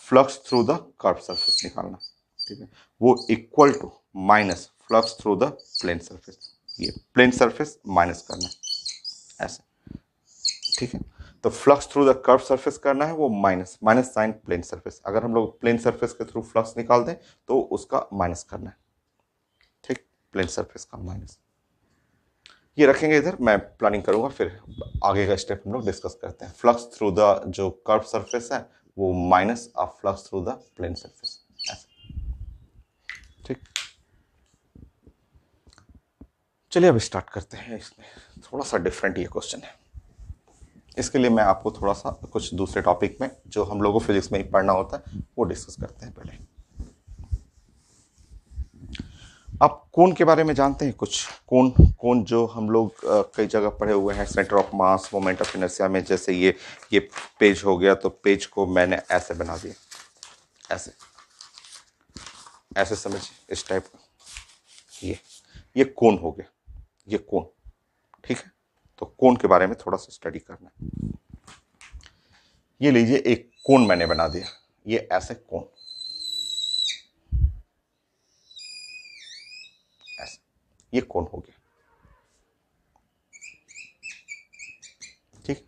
flux through the curve surface निकालना, ठीक है। वो equal to minus flux through the plane surface, ये प्लेन सरफेस माइनस करना है ऐसे, ठीक है। तो flux through the curve surface करना है, वो minus, minus sign plane surface. अगर हम लोग प्लेन सरफेस के थ्रू फ्लक्स निकाल दें तो उसका माइनस करना है, ठीक, प्लेन सरफेस का माइनस। ये रखेंगे इधर, मैं प्लानिंग करूंगा, फिर आगे का स्टेप हम लोग डिस्कस करते हैं। फ्लक्स थ्रू द जो कर्व सरफेस है वो minus of flux through the plane surface ऐसे, ठीक। चलिए अब स्टार्ट करते हैं। इसमें थोड़ा सा डिफरेंट ये क्वेश्चन है, इसके लिए मैं आपको थोड़ा सा कुछ दूसरे टॉपिक में जो हम लोगों को फिजिक्स में ही पढ़ना होता है वो डिस्कस करते हैं पहले। आप कोण के बारे में जानते हैं कुछ, कोण, कोण जो हम लोग कई जगह पढ़े हुए हैं, centre of mass, moment of inertia में। जैसे ये पेज हो गया, तो पेज को मैंने ऐसे बना दिया, ऐसे ऐसे समझिए, इस टाइप का, ये कोण हो गया, ये कोण, ठीक है। तो कोण के बारे में थोड़ा सा स्टडी करना है। ये लीजिए, एक कोण मैंने बना दिया, ये ऐसे कोण, ऐसे, ये कोण हो गया, ठीक।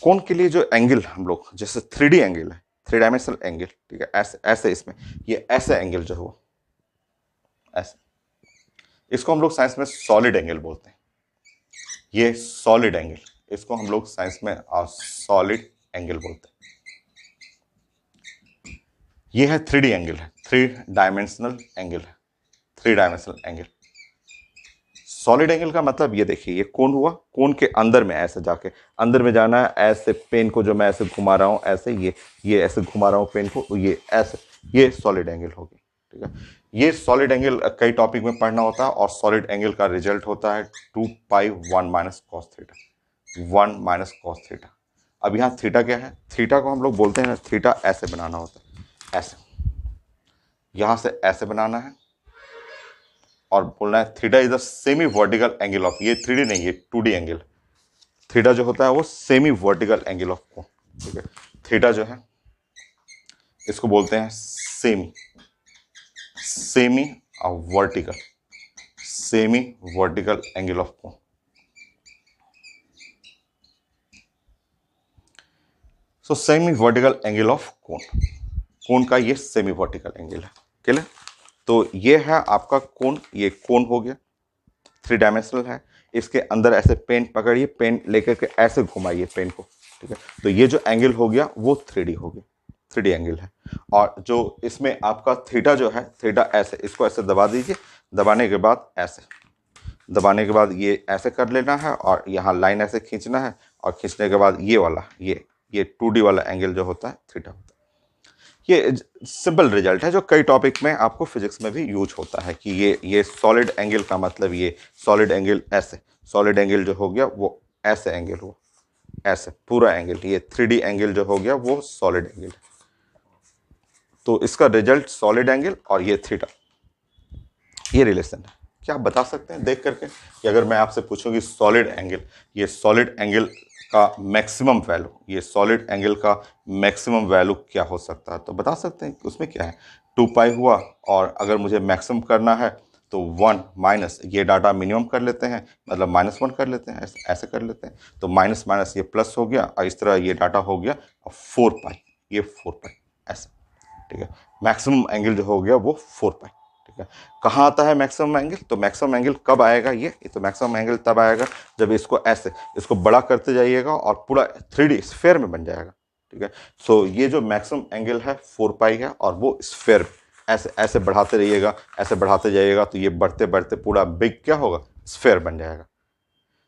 कोण के लिए जो एंगल हम लोग, जैसे 3D एंगल है, 3 डायमेंशनल एंगल, ठीक है, ऐसे ऐसे, इसमें ये ऐसे एंगल जो हुआ ऐसे, इसको हम लोग साइंस में सॉलिड एंगल बोलते हैं। ये सॉलिड एंगल, इसको हम लोग साइंस में सॉलिड एंगल बोलते हैं। ये है 3D एंगल है, 3 डायमेंशनल एंगल है, 3 डायमेंशनल एंगल। सॉलिड एंगल का मतलब ये देखिए, ये कोण हुआ, कोण के अंदर में ऐसे जाके, अंदर में जाना है, ऐसे पेन को जो मैं ऐसे घुमा रहा हूं, ऐसे ये ऐसे घुमा रहा हूं पेन को, ये ऐसे, ये सॉलिड एंगल होगी, ठीक है। ये सॉलिड एंगल कई टॉपिक में पढ़ना होता है, और सॉलिड एंगल का रिजल्ट होता है 2π1 minus cos theta, 1 minus cos theta. अब यहाँ थीटा क्या है, थीटा को हम लोग बोलते हैं, थीटा ऐसे बनाना होता है, ऐसे, यहां से ऐसे बनाना है, और बोलना है theta is the semi vertical angle of, ये 3D नहीं, ये 2D एंगल। थीटा जो होता है वो सेमी वर्टिकल एंगल ऑफ कोण, ठीक है। थीटा जो है इसको बोलते हैं semi, semi vertical, semi vertical angle of कोण। सो सेमी वर्टिकल एंगल ऑफ कोण, कोण का ये सेमी वर्टिकल एंगल है, क्लियर। तो ये है आपका कोण, ये कोण हो गया, 3 डायमेंशनल है। इसके अंदर ऐसे पेन पकड़िए, पेन लेकर के ऐसे घुमाइए पेन को, ठीक है। तो ये जो एंगल हो गया वो 3D हो गया, 3D एंगल है। और जो इसमें आपका थीटा जो है, थीटा ऐसे, इसको ऐसे दबा दीजिए, दबाने के बाद ऐसे, दबाने के बाद ये ऐसे कर लेना है, और यहाँ लाइन ऐसे खींचना है, और खींचने के बाद ये वाला, ये 2D वाला एंगल जो होता है थीटा होता है। ये सिंपल रिजल्ट है जो कई टॉपिक में आपको फिजिक्स में भी यूज होता है, कि ये सॉलिड एंगल का मतलब, ये सॉलिड एंगल ऐसे, सॉलिड एंगल जो हो गया वो ऐसे एंगल हुआ, ऐसे पूरा एंगल, ये 3D एंगल जो हो गया वो सॉलिड एंगल है, तो इसका रिजल्ट सॉलिड एंगल और ये थीटा, ये रिलेशन है। क्या आप बता सकते हैं देख करके कि अगर मैं आपसे पूछूं कि सॉलिड एंगल, ये सॉलिड एंगल का मैक्सिमम वैल्यू, ये सॉलिड एंगल का मैक्सिमम वैल्यू क्या हो सकता है, तो बता सकते हैं कि उसमें क्या है, 2 पाई हुआ। और अगर मुझे मैक्सिमम करना है तो 1 माइनस ये डाटा मिनिमम कर लेते हैं, मतलब -1 कर लेते हैं, ऐसे कर लेते हैं। तो माइनस माइनस ये प्लस हो गया और इस तरह ये डाटा हो गया और 4 पाई, ये 4 पाई ऐसे, ठीक है। मैक्सिमम एंगल जो हो गया वो 4 पाई, ठीक है। कहाँ आता है मैक्सिमम एंगल, तो मैक्सिमम एंगल कब आएगा, ये तो मैक्सिमम एंगल तब आएगा जब इसको ऐसे, इसको बड़ा करते जाइएगा और पूरा 3D स्फेयर में बन जाएगा, ठीक है। सो ये जो मैक्सिमम एंगल है 4 पाई है और वो स्फेयर ऐसे ऐसे बढ़ाते रहिएगा, ऐसे बढ़ाते जाइएगा तो ये बढ़ते बढ़ते पूरा बिग क्या होगा, स्फेयर बन जाएगा।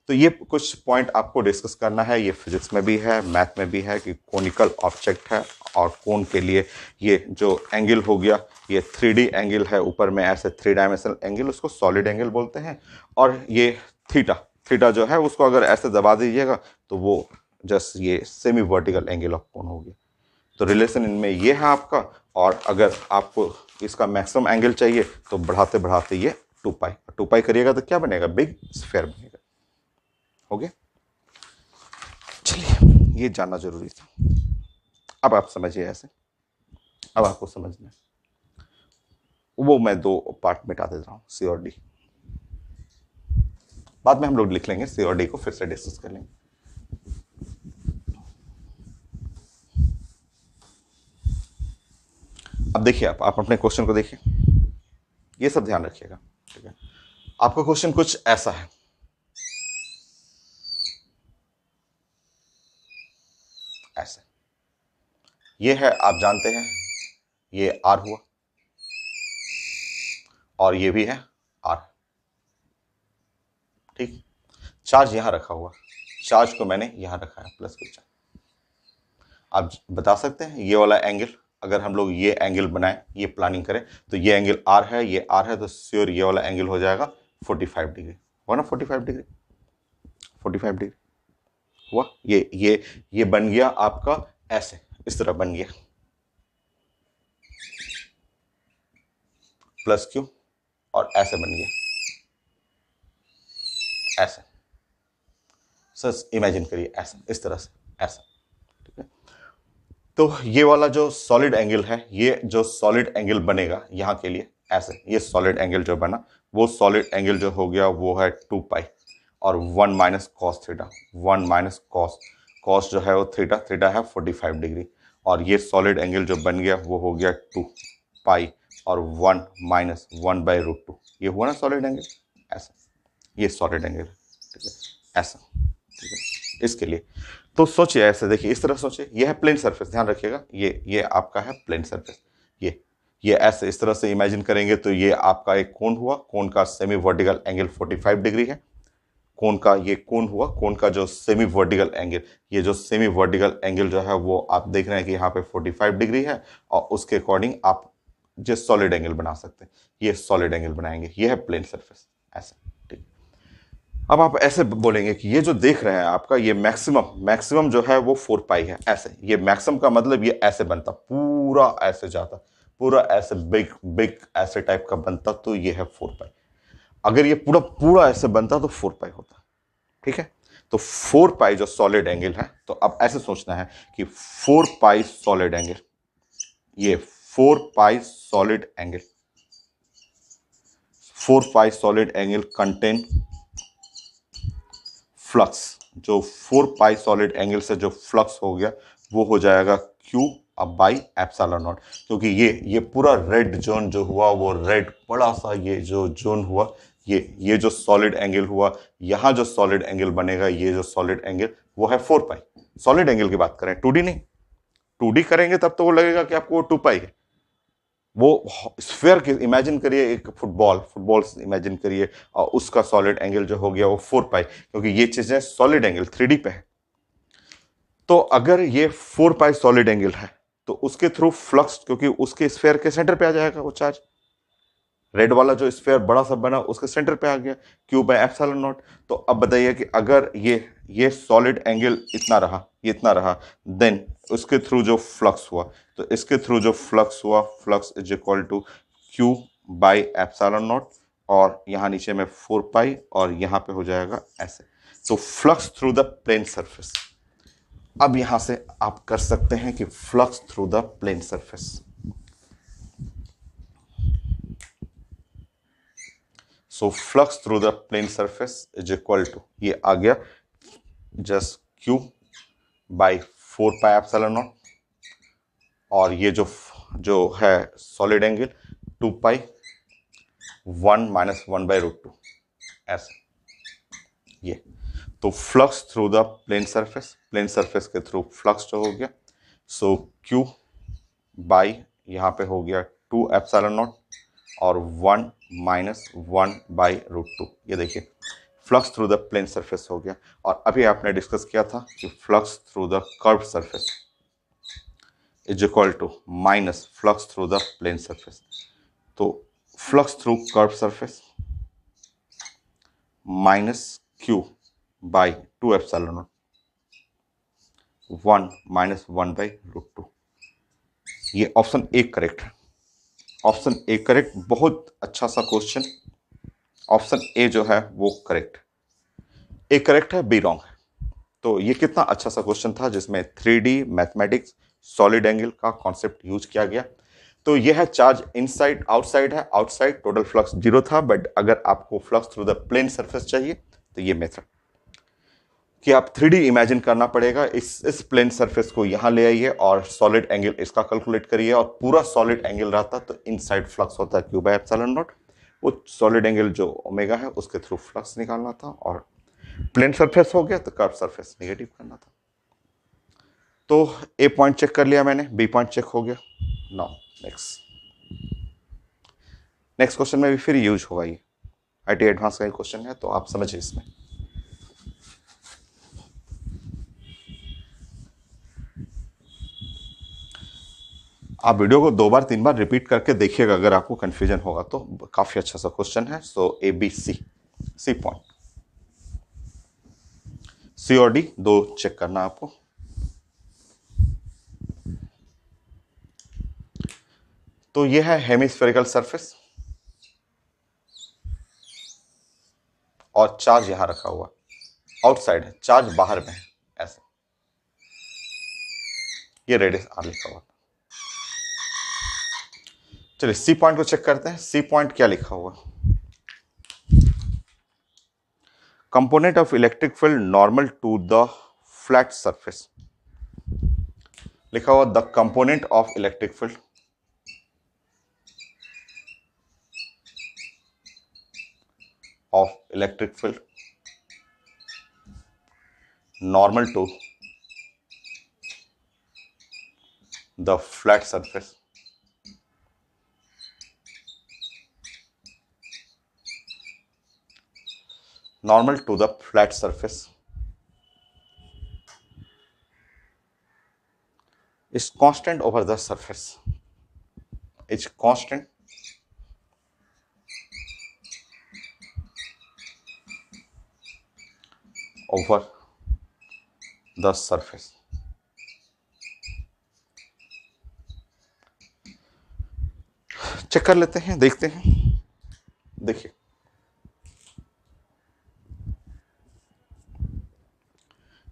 तो ये कुछ पॉइंट आपको डिस्कस करना है, ये फिजिक्स में भी है, मैथ में भी है कि कोनिकल ऑब्जेक्ट है और कोन के लिए ये जो एंगल हो गया ये 3D एंगल है, ऊपर में ऐसे 3 डायमेंशनल एंगल, उसको सॉलिड एंगल बोलते हैं। और ये थीटा, थीटा जो है उसको अगर ऐसे दबा दीजिएगा तो वो जस्ट ये semi vertical angle of cone हो गया। तो रिलेशन इनमें ये है आपका। और अगर आपको इसका मैक्सिमम एंगल चाहिए तो बढ़ाते बढ़ाते ये 2 पाई, 2 पाई करिएगा तो क्या बनेगा, बिग स्फेयर बनेगा। हो गया, चलिए ये जानना जरूरी था। अब आप समझिए ऐसे, अब आपको समझना है, वो मैं 2 पार्ट मिटा दे रहा हूं, सी और डी। बाद में हम लोग लिख लेंगे, सी और डी को फिर से डिस्कस कर लेंगे। अब देखिए आप अपने क्वेश्चन को देखिए, ये सब ध्यान रखिएगा, ठीक है। आपका क्वेश्चन कुछ ऐसा है, ऐसे ये है, आप जानते हैं ये आर हुआ और ये भी है आर, ठीक। चार्ज यहां रखा हुआ, चार्ज को मैंने यहां रखा है प्लस को चार्ज। आप बता सकते हैं ये वाला एंगल, अगर हम लोग ये एंगल बनाएं, ये प्लानिंग करें, तो ये एंगल आर है, ये आर है, तो श्योर ये वाला एंगल हो जाएगा 45 डिग्री, हुआ ना, 45 डिग्री, 45 डिग्री हुआ। ये बन गया आपका ऐसे, इस तरह बन गया, प्लस क्यू, और ऐसे बन गया ऐसे, सर इमेजिन करिए ऐसे, इस तरह से ऐसा, ठीक है। तो ये वाला जो सॉलिड एंगल है, ये जो सॉलिड एंगल बनेगा यहाँ के लिए ऐसे, ये सॉलिड एंगल जो बना, वो सॉलिड एंगल जो हो गया वो है 2 पाई और 1 minus cos theta, 1 minus cos, cos जो है वो थीटा, थीटा है 45 डिग्री, और ये सॉलिड एंगल जो बन गया वो हो गया 2 पाई और 1 माइनस 1/√2, ये हुआ ना सॉलिड एंगल ऐसा, ये सॉलिड एंगल, ठीक है, ऐसा, ठीक है। इसके लिए तो सोचिए ऐसे, देखिए इस तरह सोचिए, ये है प्लेन सरफेस, ध्यान रखिएगा, ये आपका है प्लेन सरफेस, ये ऐसे इस तरह से इमेजिन करेंगे तो ये आपका एक कोन हुआ, कोन का सेमी वर्टिकल एंगल 45 डिग्री है, कोन का ये कोन हुआ, कोन का जो सेमी वर्टिकल एंगल, ये जो सेमी वर्टिकल एंगल जो है वो आप देख रहे हैं कि यहाँ पे 45 डिग्री है, और उसके अकॉर्डिंग आप जो सॉलिड एंगल बना सकते हैं, ये सॉलिड एंगल बनाएंगे, ये है प्लेन सरफेस ऐसे, ठीक। अब आप ऐसे बोलेंगे कि ये जो देख रहे हैं आपका ये मैक्सिमम जो है वो 4 पाई है, ऐसे, ये मैक्सिमम का मतलब ये ऐसे बनता, पूरा ऐसे जाता, पूरा ऐसे बिग बिग ऐसे टाइप का बनता, तो ये है 4 पाई। अगर ये पूरा पूरा ऐसे बनता तो 4 पाई होता, ठीक है। तो 4 पाई जो सॉलिड एंगल है, तो अब ऐसे सोचना है कि 4 पाई सॉलिड एंगल, ये 4 पाई सॉलिड एंगल, 4 पाई सॉलिड एंगल कंटेन फ्लक्स, जो 4 पाई सॉलिड एंगल से जो फ्लक्स हो गया वो हो जाएगा Q अब बाई एप्सिलॉन नॉट, क्योंकि ये पूरा रेड जोन जो हुआ, वो रेड बड़ा सा ये जो जोन हुआ, ये जो सॉलिड एंगल हुआ, यहाँ जो सॉलिड एंगल बनेगा, ये जो सॉलिड एंगल वो है 4 पाई। सॉलिड एंगल की बात करें, 2D नहीं, 2D करेंगे तब तो वो लगेगा कि आपको वो 2 पाई है। वो स्फेयर की इमेजिन करिए, एक फुटबॉल इमेजिन करिए, और उसका सॉलिड एंगल जो हो गया वो 4 पाई, क्योंकि ये चीजें सॉलिड एंगल 3D पे है। तो अगर ये 4 पाई सॉलिड एंगल है तो उसके थ्रू फ्लक्स, क्योंकि उसके स्फेयर के सेंटर पे आ जाएगा वो चार्ज, रेड वाला जो स्फीयर बड़ा सा बना उसके सेंटर पे आ गया क्यू बाय एप्सिलॉन नॉट। तो अब बताइए कि अगर ये सॉलिड एंगल इतना रहा, ये इतना रहा, देन उसके थ्रू जो फ्लक्स हुआ, तो इसके थ्रू जो फ्लक्स हुआ, flux is equal to Q by epsilon naught, और यहाँ नीचे में 4 पाई और यहाँ पे हो जाएगा ऐसे। तो flux through the plane surface. अब यहां से आप कर सकते हैं कि flux through the plane surface, so flux through the plane surface is equal to, ये आ गया just Q by 4 pi epsilon naught, और ये जो है सॉलिड एंगल 2 पाई 1 माइनस 1/√2 ऐसे ये। तो flux through the plane surface, plane surface के थ्रू फ्लक्स जो हो गया, सो क्यू बाई यहाँ पे हो गया 2 एप्सिलॉन नॉट और 1 माइनस 1/√2। ये देखिए flux through the plane surface हो गया। और अभी आपने डिस्कस किया था कि flux through the curve surface is equal to minus flux through the plane surface. तो flux through curve surface minus q by 2 epsilon naught 1 minus 1/√2। ये ऑप्शन ए करेक्ट है। ऑप्शन ए करेक्ट, बहुत अच्छा सा question. Option a जो है वो correct, a correct है, बी रॉन्ग है। तो ये कितना अच्छा सा क्वेश्चन था जिसमें 3D मैथमेटिक्स सॉलिड एंगल का कॉन्सेप्ट यूज किया गया। तो ये है चार्ज इनसाइड आउटसाइड है, आउटसाइड टोटल फ्लक्स 0 था, बट अगर आपको flux through the plane surface चाहिए तो ये मेथड कि आप 3D इमेजिन करना पड़ेगा। इस प्लेन सरफेस को यहां ले आइए और सॉलिड एंगल इसका कैलकुलेट करिए, और पूरा सॉलिड एंगल रहता तो इनसाइड फ्लक्स होता है क्यू बाय एप्सिलॉन नॉट। वो सॉलिड एंगल जो ओमेगा है उसके थ्रू फ्लक्स निकालना था, और प्लेन सरफेस हो गया तो कर्व सरफेस नेगेटिव करना था। तो ए पॉइंट चेक कर लिया मैंने, बी पॉइंट चेक हो गया। नाउ नेक्स्ट क्वेश्चन में भी फिर यूज होगा, ये आईटी एडवांस का क्वेश्चन है, तो आप समझिए इसमें। आप वीडियो को 2 बार 3 बार रिपीट करके देखिएगा, अगर आपको कंफ्यूजन होगा तो। काफी अच्छा सा क्वेश्चन है। सो ए बी सी पॉइंट, सी और डी दो चेक करना आपको। तो ये है हेमिस्फेरिकल सरफेस और चार्ज यहां रखा हुआ, आउटसाइड है, चार्ज बाहर में है ऐसे। ये रेडियस आर लिखा हुआ। चलिए सी पॉइंट को चेक करते हैं। सी पॉइंट क्या लिखा हुआ? Component of electric field normal to the flat surface, लिखा हुआ the component of electric field normal to the flat surface is constant over the surface, is constant over the surface। Check कर लेते हैं, देखते हैं। देखिए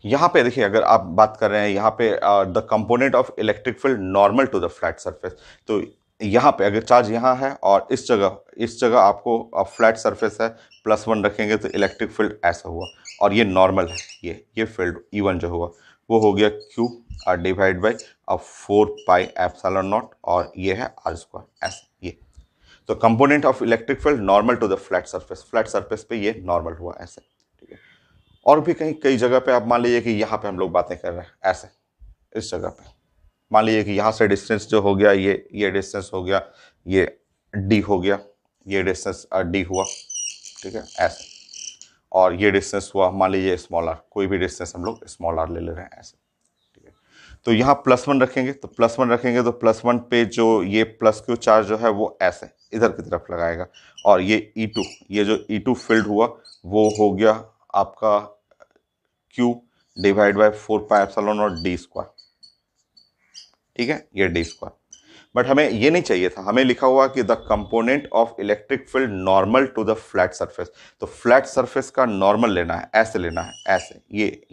यहां पे देखिए, अगर आप बात कर रहे हैं यहां पे the component of electric field normal to the flat surface, तो यहां पे अगर चार्ज यहां है और इस जगह आपको फ्लैट सरफेस है, +1 रखेंगे तो इलेक्ट्रिक फील्ड ऐसा हुआ, और ये नॉर्मल है। ये फील्ड E1 जो हुआ वो हो गया Q divide by 4 pi epsilon naught, और ये है R² ऐसे। ये तो component of electric field normal to the flat surface पे ये नॉर्मल हुआ ऐसे। ठीक है, और भी कई जगह पे आप मान लीजिए कि यहाँ पे हम लोग बातें कर रहे हैं ऐसे, इस जगह पे मान लीजिए कि यहाँ से डिस्टेंस जो हो गया, ये डिस्टेंस हो गया, ये D हो गया, ये डिस्टेंस D हुआ, ठीक है ऐसे, और ये डिस्टेंस हुआ मान लीजिए स्मॉल r, कोई भी डिस्टेंस हम लोग स्मॉल r ले रहे हैं ऐसे। ठीक है, तो यहाँ +1 रखेंगे, तो +1 रखेंगे तो +1 पे जो ये प्लस क्यू चार्ज जो है वो ऐसे इधर की तरफ लगाएगा, और ये E2, ये जो E2 फील्ड हुआ वो हो गया आपका Q डिवाइड बाय 4πε0 d²। ठीक है, ये d²। बट हमें ये नहीं चाहिए था, हमें लिखा हुआ कि the component of electric field normal to the flat surface. तो फ्लैट सरफेस का नॉर्मल लेना है, ऐसे लेना है, ऐसे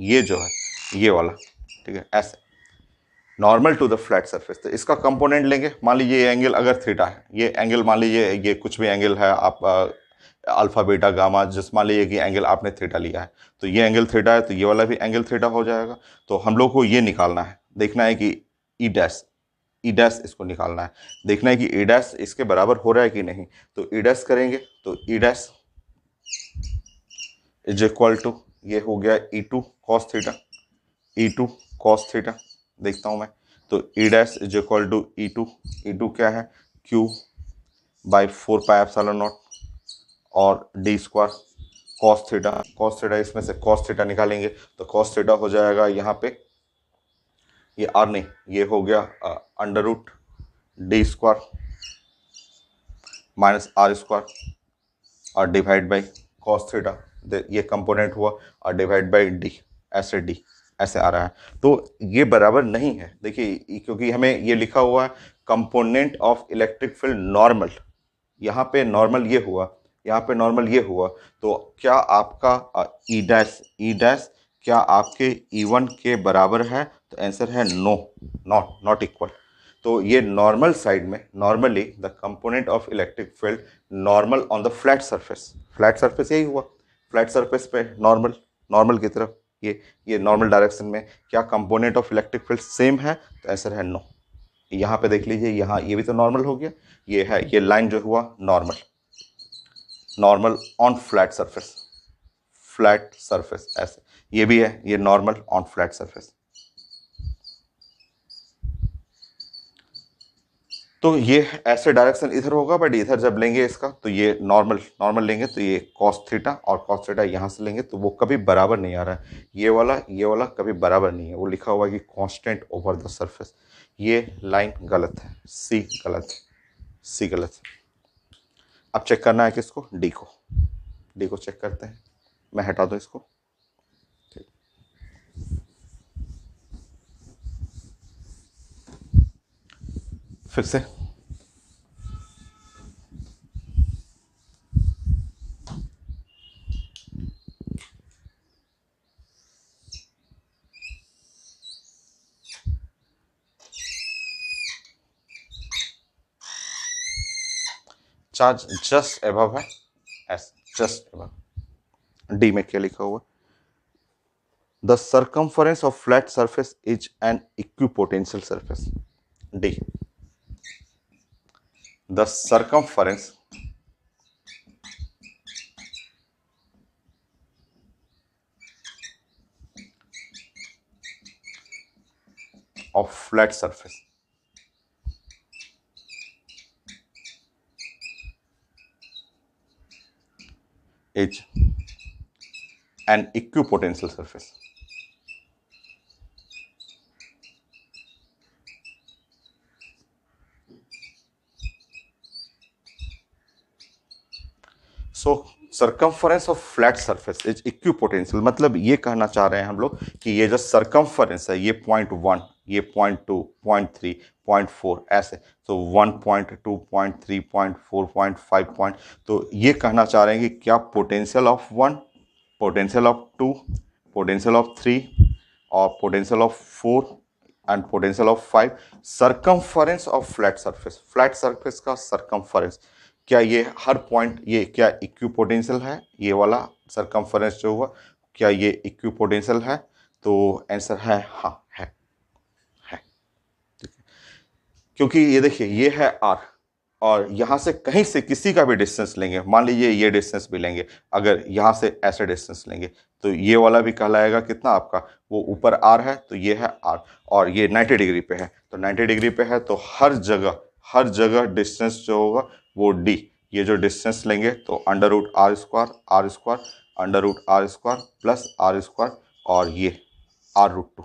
ये जो है ये वाला, ठीक है, ऐसे normal to the flat surface. तो इसका कंपोनेंट लेंगे, मान लीजिए ये एंगल अगर थीटा है, ये एंगल मान लीजिए ये कुछ भी एंगल है, आप अल्फा बीटा गामा, जिस मान लीजिए कि एंगल आपने थीटा लिया है, तो ये एंगल थीटा है तो ये वाला भी एंगल थीटा हो जाएगा। तो हम लोग को ये निकालना है, देखना है कि ई डैश इसको निकालना है, देखना है कि ई डैश इसके बराबर हो रहा है कि नहीं। तो ई डैश करेंगे तो E dash is equal to, ये हो गया E2 cos theta, E2 cos theta, देखता हूं मैं। तो E dash is equal to E2 क्या है, Q बाई 4πε0 और d² cos थीटा इसमें से cos थीटा निकालेंगे तो cos थीटा हो जाएगा यहाँ पे, ये r नहीं, ये हो गया √d² माइनस r² और डिवाइड बाई cos थीटा, ये कंपोनेंट हुआ, और डिवाइड बाई d, ऐसे d ऐसे आ रहा है। तो ये बराबर नहीं है, देखिए, क्योंकि हमें ये लिखा हुआ है component of electric field normal, यहाँ पे नॉर्मल ये हुआ, यहाँ पे नॉर्मल ये हुआ। तो क्या आपका ई डैश क्या आपके E1 के बराबर है? तो आंसर है नो, नॉट इक्वल। तो ये नॉर्मल साइड में, normally the component of electric field normal on the flat surface यही हुआ, फ्लैट सरफेस पे नॉर्मल की तरफ, ये नॉर्मल डायरेक्शन में क्या component of electric field same है? तो आंसर है नो। यहाँ पे देख लीजिए, यहाँ ये भी तो नॉर्मल हो गया, ये है, ये लाइन जो हुआ नॉर्मल ऑन फ्लैट सरफेस ऐसे, ये भी है, ये नॉर्मल ऑन फ्लैट सरफेस। तो ये ऐसे डायरेक्शन इधर होगा, बट इधर जब लेंगे इसका तो ये नॉर्मल लेंगे तो ये cos थीटा, और cos थीटा यहाँ से लेंगे तो वो कभी बराबर नहीं आ रहा है, ये वाला कभी बराबर नहीं है, वो लिखा हुआ है कि कांस्टेंट ओवर द सरफेस। ये लाइन गलत है, सी गलत है। अब चेक करना है किसको, डी को चेक करते हैं, मैं हटा दूं इसको। फिर से चार्ज जस्ट एबव है, एस जस्ट एबव। डी में क्या लिखा हुआ, the circumference of flat surface is an equipotential surface. D, the circumference of flat surface is an equipotential surface. So circumference of flat surface is equipotential, मतलब ये कहना चाह रहे हैं हम लोग कि ये जो सर्कमफरेंस है, ये 0.1, ये 0.2, 0.3, 0.4 ऐसे, तो 1.2, 0.3, 0.4, 0.5 पॉइंट, तो ये कहना चाह रहे हैं कि क्या potential of 1, potential of 2, potential of 3 और potential of 4 and potential of 5, circumference of flat surface का सर्कमफरेंस, क्या ये हर पॉइंट, ये क्या इक्विपोटेंशियल है? ये वाला सर्कमफरेंस जो हुआ, क्या ये इक्विपोटेंशियल है? तो आंसर है हाँ, है। ठीक है, क्योंकि ये देखिए, ये है R, और यहाँ से कहीं से किसी का भी डिस्टेंस लेंगे, मान लीजिए ये डिस्टेंस भी लेंगे, अगर यहाँ से ऐसे डिस्टेंस लेंगे तो ये वाला भी कहलाएगा कितना आपका, वो ऊपर R है तो ये है R, और ये 90 डिग्री पे है, तो 90 डिग्री पे है तो हर जगह डिस्टेंस जो होगा वो D, ये जो डिस्टेंस लेंगे तो √r² √r² प्लस r² और ये r√2,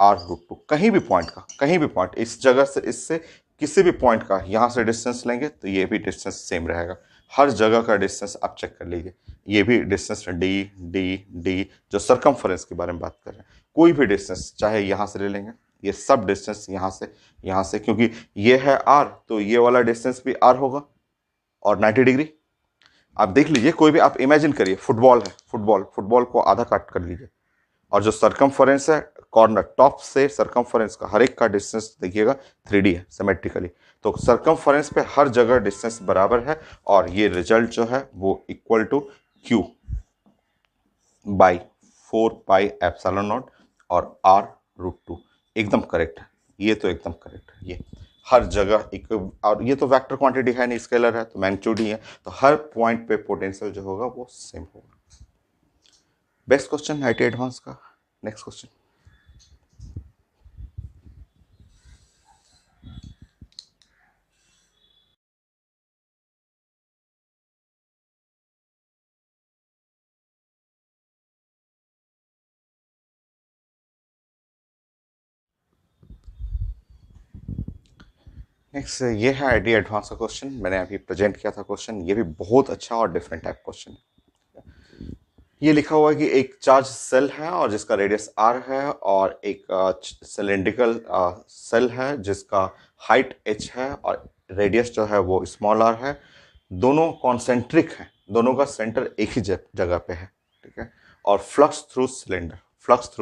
R√2, कहीं भी पॉइंट का, कहीं भी पॉइंट, इस जगह से इससे किसी भी पॉइंट का यहाँ से डिस्टेंस लेंगे तो ये भी डिस्टेंस सेम रहेगा। हर जगह का डिस्टेंस आप चेक कर लीजिए, ये भी डिस्टेंस डी डी डी, जो सरकमफ्रेंस के बारे में बात कर रहे हैं, कोई भी डिस्टेंस चाहे यहाँ से ले लेंगे, ये सब डिस्टेंस यहाँ से, क्योंकि ये है R तो ये वाला डिस्टेंस भी R होगा और 90 डिग्री। आप देख लीजिए, कोई भी आप इमेजिन करिए, फुटबॉल है, फुटबॉल को आधा कट कर लीजिए, और जो सरकमफरेंस है कॉर्नर टॉप से सरकमफरेंस का हर एक का डिस्टेंस देखिएगा 3D है सिमेट्रिकली, तो सरकमफरेंस पे हर जगह डिस्टेंस बराबर है, और ये रिजल्ट जो है वो इक्वल टू Q बाई 4πε0 और R√2, एकदम करेक्ट है, ये तो एकदम करेक्ट है। ये हर जगह एक, और ये तो वेक्टर क्वांटिटी है नहीं, स्केलर है तो मैग्नीट्यूड ही है, तो हर पॉइंट पे पोटेंशियल जो होगा वो सेम होगा। बेस्ट क्वेश्चन आईटी एडवांस का। नेक्स्ट क्वेश्चन, नेक्स्ट ये है आईटी एडवांस का क्वेश्चन, मैंने अभी प्रेजेंट किया था क्वेश्चन, ये भी बहुत अच्छा और डिफरेंट टाइप क्वेश्चन है। ये लिखा हुआ है कि एक चार्ज सेल है और जिसका रेडियस r है, और एक सिलेंड्रिकल सेल है जिसका हाइट h है और रेडियस जो है वो स्मॉल r है। दोनों कॉन्सेंट्रिक हैं, दोनों का सेंटर एक ही जगह पे है, ठीक है। और फ्लक्स थ्रू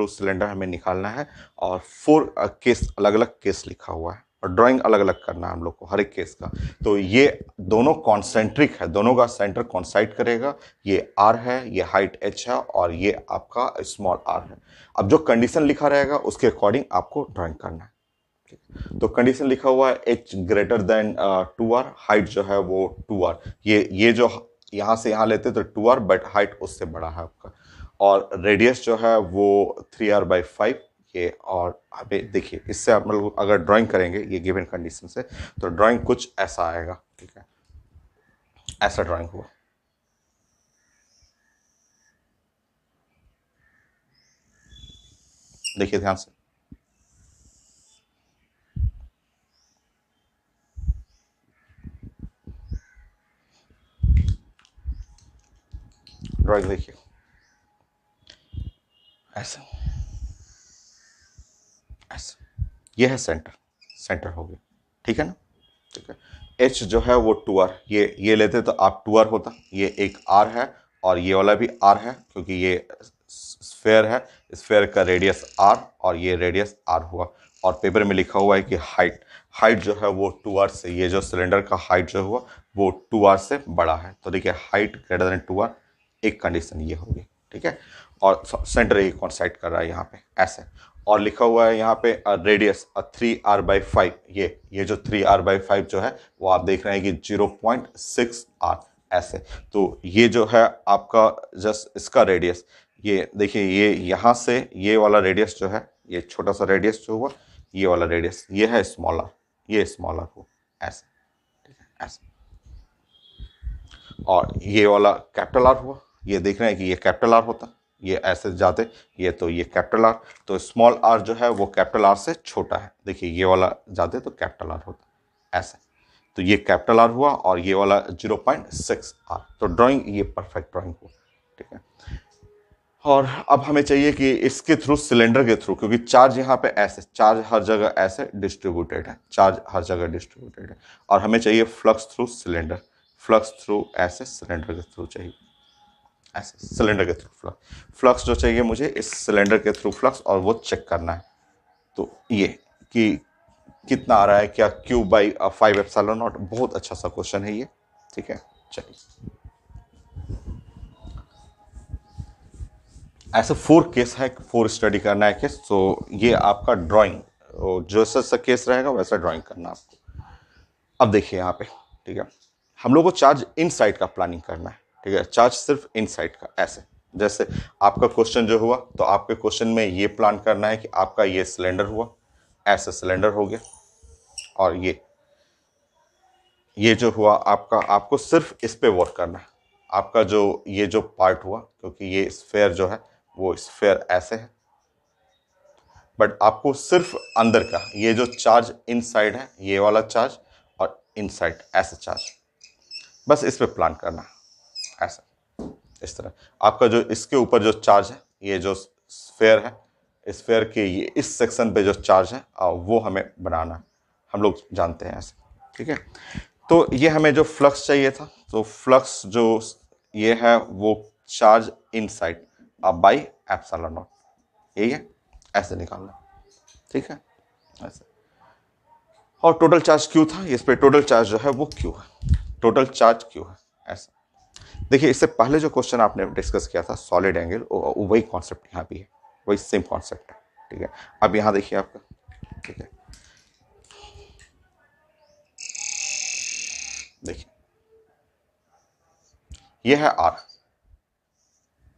सिलेंडर हमें निकालना है, और 4 केस, अलग अलग केस लिखा हुआ है, और ड्राइंग अलग अलग करना है हम लोग को हर एक केस का। तो ये दोनों कॉन्सेंट्रिक है, दोनों का सेंटर कॉन्साइड करेगा, ये r है, ये हाइट h है, और ये आपका स्मॉल r है। अब जो कंडीशन लिखा रहेगा उसके अकॉर्डिंग आपको ड्राइंग करना है। तो कंडीशन लिखा हुआ है h greater than 2r, height जो है वो 2r, ये जो यहाँ से यहाँ लेते तो 2r, बट हाइट उससे बड़ा है आपका, और रेडियस जो है वो 3r/5 ये। और अभी देखिए, इससे आप लोग अगर ड्राइंग करेंगे ये गिवन कंडीशन से, तो ड्राइंग कुछ ऐसा आएगा, ठीक है, ऐसा ड्राइंग हुआ। देखिए ध्यान से, ड्राइंग देखिए ऐसा ऐसा, ये है सेंटर हो गया, ठीक है ना, ठीक है। एच जो है वो 2r, ये लेते तो आप 2r होता, ये एक r है, और ये वाला भी r है, क्योंकि ये स्फेयर है, स्फेयर का रेडियस r, और ये रेडियस r हुआ। और पेपर में लिखा हुआ है कि हाइट जो है वो 2r से, ये जो सिलेंडर का हाइट जो हुआ वो 2r से बड़ा है, तो देखिए हाइट ग्रेटर देन 2r, एक कंडीशन ये होगी, ठीक है। और सेंटर ये कॉन्साइड कर रहा है यहाँ पे ऐसे, और लिखा हुआ है यहाँ पे रेडियस 3r/5, ये जो 3r/5 जो है वो आप देख रहे हैं कि 0.6r ऐसे। तो ये जो है आपका जस्ट इसका रेडियस, ये देखिए, ये यहाँ से ये वाला रेडियस जो है, ये छोटा सा रेडियस जो हुआ, ये वाला रेडियस ये है स्मॉलर, ये स्मॉलर हो ऐसे, ठीक है ऐसे। और ये वाला कैपिटल आर हुआ, ये देख रहे हैं कि ये कैपिटल आर होता, ये ऐसे जाते, ये तो ये कैपिटल आर, तो स्मॉल आर जो है वो कैपिटल आर से छोटा है, देखिए ये वाला जाते तो कैपिटल आर होता ऐसे, तो ये कैपिटल आर हुआ, और ये वाला 0.6 आर, तो ड्राइंग ये परफेक्ट ड्राइंग हुआ, ठीक है। और अब हमें चाहिए कि इसके थ्रू, सिलेंडर के थ्रू, क्योंकि चार्ज यहाँ पे ऐसे, चार्ज हर जगह ऐसे डिस्ट्रीब्यूटेड है, चार्ज हर जगह डिस्ट्रीब्यूटेड है, और हमें चाहिए flux through cylinder, flux through ऐसे सिलेंडर के थ्रू चाहिए, ऐसे सिलेंडर के थ्रू फ्लक्स जो चाहिए मुझे इस सिलेंडर के थ्रू फ्लक्स, और वो चेक करना है। तो ये कि कितना आ रहा है, क्या Q/5ε0, बहुत अच्छा सा क्वेश्चन है ये, ठीक है। चलिए, ऐसे 4 केस है, 4 स्टडी करना है केस, तो ये आपका ड्राइंग जो सा केस रहेगा वैसा ड्राइंग करना आपको। अब देखिए यहाँ पे, ठीक है, हम लोग को चार्ज इन साइड का प्लानिंग करना है, ठीक है, चार्ज सिर्फ इन साइड का ऐसे, जैसे आपका क्वेश्चन जो हुआ, तो आपके क्वेश्चन में ये प्लान करना है कि आपका ये सिलेंडर हुआ, ऐसे सिलेंडर हो गया, और ये जो हुआ आपका, आपको सिर्फ इस पे वर्क करना है, आपका जो ये जो पार्ट हुआ, क्योंकि ये स्फेयर जो है वो स्फेयर ऐसे है, बट आपको सिर्फ अंदर का ये जो चार्ज इनसाइड है, ये वाला चार्ज, और इनसाइड ऐसा चार्ज, बस इस पे प्लान करना है ऐसा, इस तरह। आपका जो इसके ऊपर जो चार्ज है, ये जो स्फेयर है, इस स्फेयर के ये इस सेक्शन पे जो चार्ज है वो हमें बनाना है, हम लोग जानते हैं ऐसे, ठीक है। तो ये हमें जो फ्लक्स चाहिए था, तो फ्लक्स जो ये है वो charge inside by epsilon naught, यही है, ऐसे निकालना, ठीक है, ऐसे। और टोटल चार्ज क्यू था, इस पे टोटल चार्ज जो है वो क्यू है, टोटल चार्ज क्यू है, ऐसा। देखिए इससे पहले जो क्वेश्चन आपने डिस्कस किया था सॉलिड एंगल, वही कॉन्सेप्ट यहाँ भी है, वही सेम कॉन्सेप्ट है, ठीक है। अब यहाँ देखिए आपका, ठीक है, देखिए ये है आर,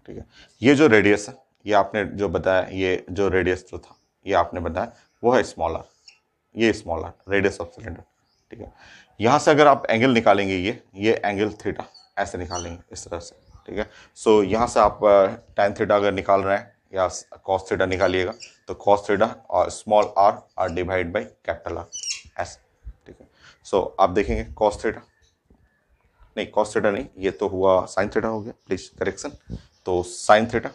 ठीक है। ये जो रेडियस है, ये आपने जो बताया, ये जो रेडियस जो था ये आपने बताया वो है स्मॉल आर, ये small r radius of cylinder, ठीक है। यहाँ से अगर आप एंगल निकालेंगे, ये एंगल थीटा ऐसे निकालेंगे इस तरह से, ठीक है। सो यहाँ से आप tan थीटा अगर निकाल रहे हैं या cos थीटा निकालिएगा, तो cos थीटा और small r divide by capital R, ऐसे, ठीक है। सो आप देखेंगे cos थीटा, नहीं cos थीटा नहीं, ये तो हुआ sin थीटा हो गया, प्लीज करेक्शन। तो sin थीटा,